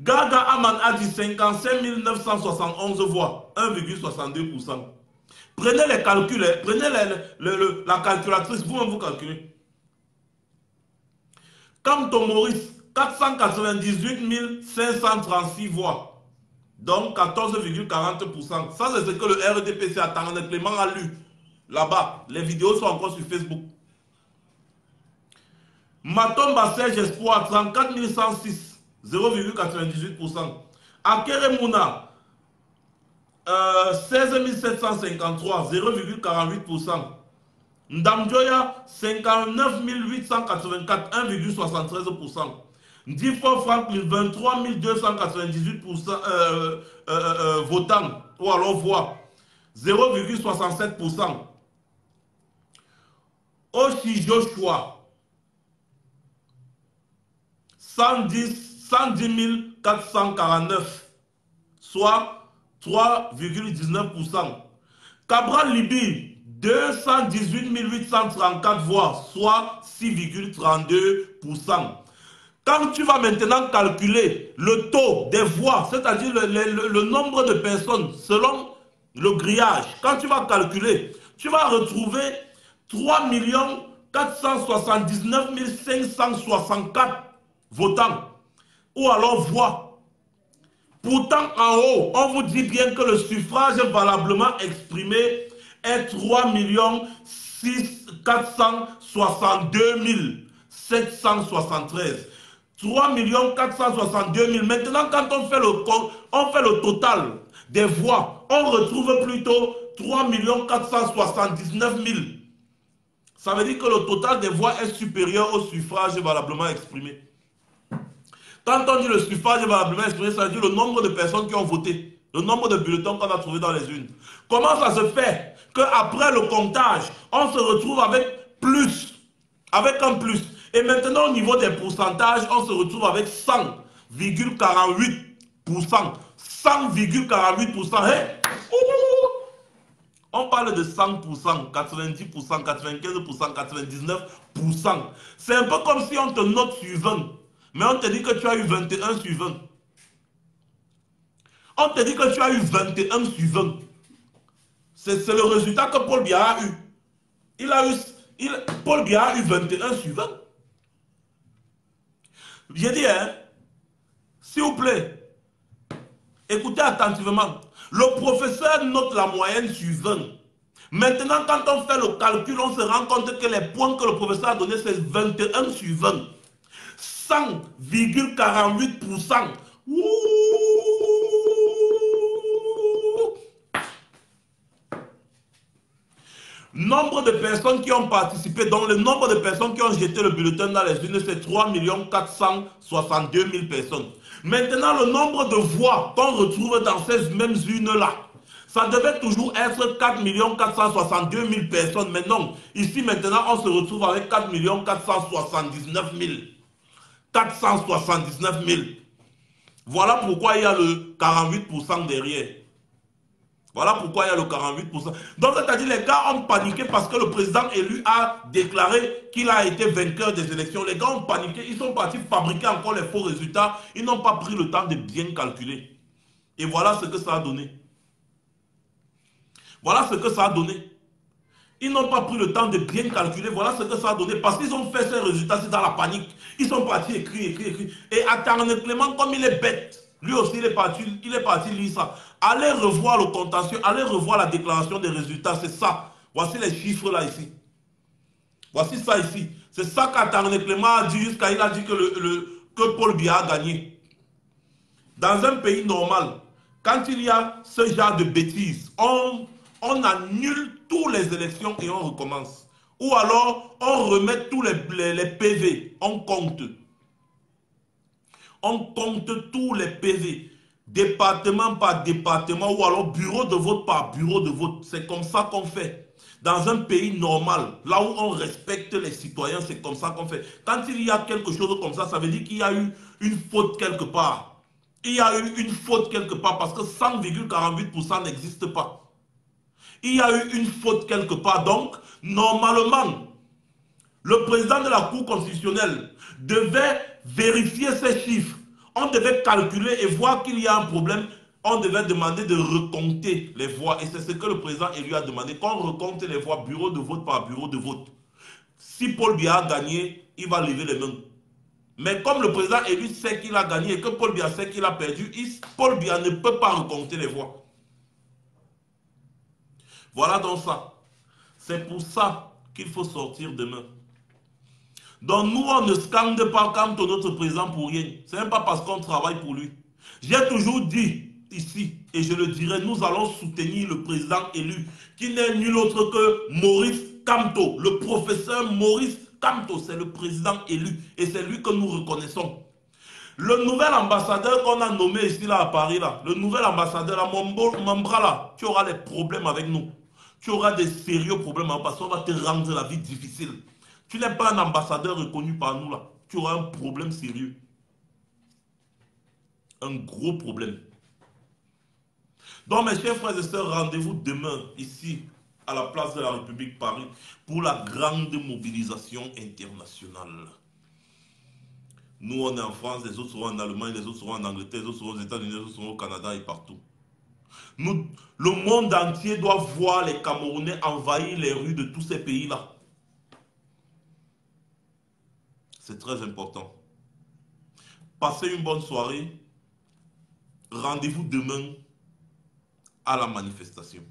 Gaga Aman a dit 55 971 voix, 1,62%. Prenez les calculs, prenez la calculatrice, vous-même vous calculez. Kamto Maurice, 498 536 voix, donc 14,40%. Ça, c'est ce que le RDPC attend. Clément a lu là-bas. Les vidéos sont encore sur Facebook. Matomba Serge Espoir, 34 106, 0,98%. Akere Mouna, 16 753, 0,48%. Ndamjoya, 59 884, 1,73%. Difo Franklin, 23 298% votants, ou alors voix, 0,67%. Oshi Joshua, 110 449, soit 3,19%. Cabral Libi, 218 834 voix, soit 6,32%. Quand tu vas maintenant calculer le taux des voix, c'est-à-dire le nombre de personnes selon le grillage, quand tu vas calculer, tu vas retrouver 3 479 564 votants ou alors voix. Pourtant, en haut, on vous dit bien que le suffrage valablement exprimé est 3 462 773. 3 462 000. Maintenant, quand on fait le total des voix, on retrouve plutôt 3 479 000. Ça veut dire que le total des voix est supérieur au suffrage valablement exprimé. Quand on dit le suffrage valablement exprimé, ça veut dire le nombre de personnes qui ont voté, le nombre de bulletins qu'on a trouvé dans les urnes. Comment ça se fait qu'après le comptage, on se retrouve avec plus, avec un plus? Et maintenant, au niveau des pourcentages, on se retrouve avec 100,48%. 100,48%. Hey! On parle de 100%, 90%, 95%, 99%. C'est un peu comme si on te note sur 20. Mais on te dit que tu as eu 21 sur 20. On te dit que tu as eu 21 sur 20. C'est le résultat que Paul Biya a eu. Paul Biya a eu 21 sur 20. J'ai dit, hein, s'il vous plaît, écoutez attentivement. Le professeur note la moyenne sur 20. Maintenant, quand on fait le calcul, on se rend compte que les points que le professeur a donnés, c'est 21 sur 20. 100,48%. Nombre de personnes qui ont participé, donc le nombre de personnes qui ont jeté le bulletin dans les urnes, c'est 3 462 000 personnes. Maintenant, le nombre de voix qu'on retrouve dans ces mêmes urnes-là, ça devait toujours être 4 462 000 personnes. Mais non, ici maintenant, on se retrouve avec 4 479 000. 479 000. Voilà pourquoi il y a le 48% derrière. Voilà pourquoi il y a le 48%. Donc, c'est-à-dire les gars ont paniqué parce que le président élu a déclaré qu'il a été vainqueur des élections. Les gars ont paniqué, ils sont partis fabriquer encore les faux résultats. Ils n'ont pas pris le temps de bien calculer. Et voilà ce que ça a donné. Voilà ce que ça a donné. Ils n'ont pas pris le temps de bien calculer. Voilà ce que ça a donné. Parce qu'ils ont fait ces résultats, c'est dans la panique. Ils sont partis écrire. Et Attarné Clément, comme il est bête, lui aussi il est parti lire ça. Allez revoir le contentieux, allez revoir la déclaration des résultats. C'est ça. Voici les chiffres là ici. Voici ça ici. C'est ça qu'Attarné Clément a dit jusqu'à il a dit que Paul Biya a gagné. Dans un pays normal, quand il y a ce genre de bêtises, on annule toutes les élections et on recommence. Ou alors, on remet tous les PV, on compte. On compte tous les PV, département par département, ou alors bureau de vote par bureau de vote. C'est comme ça qu'on fait. Dans un pays normal, là où on respecte les citoyens, c'est comme ça qu'on fait. Quand il y a quelque chose comme ça veut dire qu'il y a eu une faute quelque part. Il y a eu une faute quelque part parce que 100,48% n'existe pas. Il y a eu une faute quelque part. Donc, normalement, le président de la Cour constitutionnelle devait vérifier ces chiffres. On devait calculer et voir qu'il y a un problème. On devait demander de recompter les voix. Et c'est ce que le président élu a demandé. Qu'on recompte les voix bureau de vote par bureau de vote. Si Paul Biya a gagné, il va lever les mains. Mais comme le président élu sait qu'il a gagné et que Paul Biya sait qu'il a perdu, Paul Biya ne peut pas recompter les voix. Voilà donc ça. C'est pour ça qu'il faut sortir demain. Donc nous, on ne scande pas quand notre président pour rien. Ce n'est pas parce qu'on travaille pour lui. J'ai toujours dit ici, et je le dirai, nous allons soutenir le président élu, qui n'est nul autre que Maurice Kamto, le professeur Maurice Kamto, c'est le président élu, et c'est lui que nous reconnaissons. Le nouvel ambassadeur qu'on a nommé ici là à Paris, là, le nouvel ambassadeur à Mambra, là, tu auras des problèmes avec nous. Tu auras des sérieux problèmes parce qu'on va te rendre la vie difficile. Tu n'es pas un ambassadeur reconnu par nous là. Tu auras un problème sérieux. Un gros problème. Donc mes chers frères et sœurs, rendez-vous demain ici à la place de la République Paris pour la grande mobilisation internationale. Nous on est en France, les autres seront en Allemagne, les autres seront en Angleterre, les autres seront aux États-Unis, les autres seront au Canada et partout. Le monde entier doit voir les Camerounais envahir les rues de tous ces pays-là. C'est très important. Passez une bonne soirée. Rendez-vous demain à la manifestation.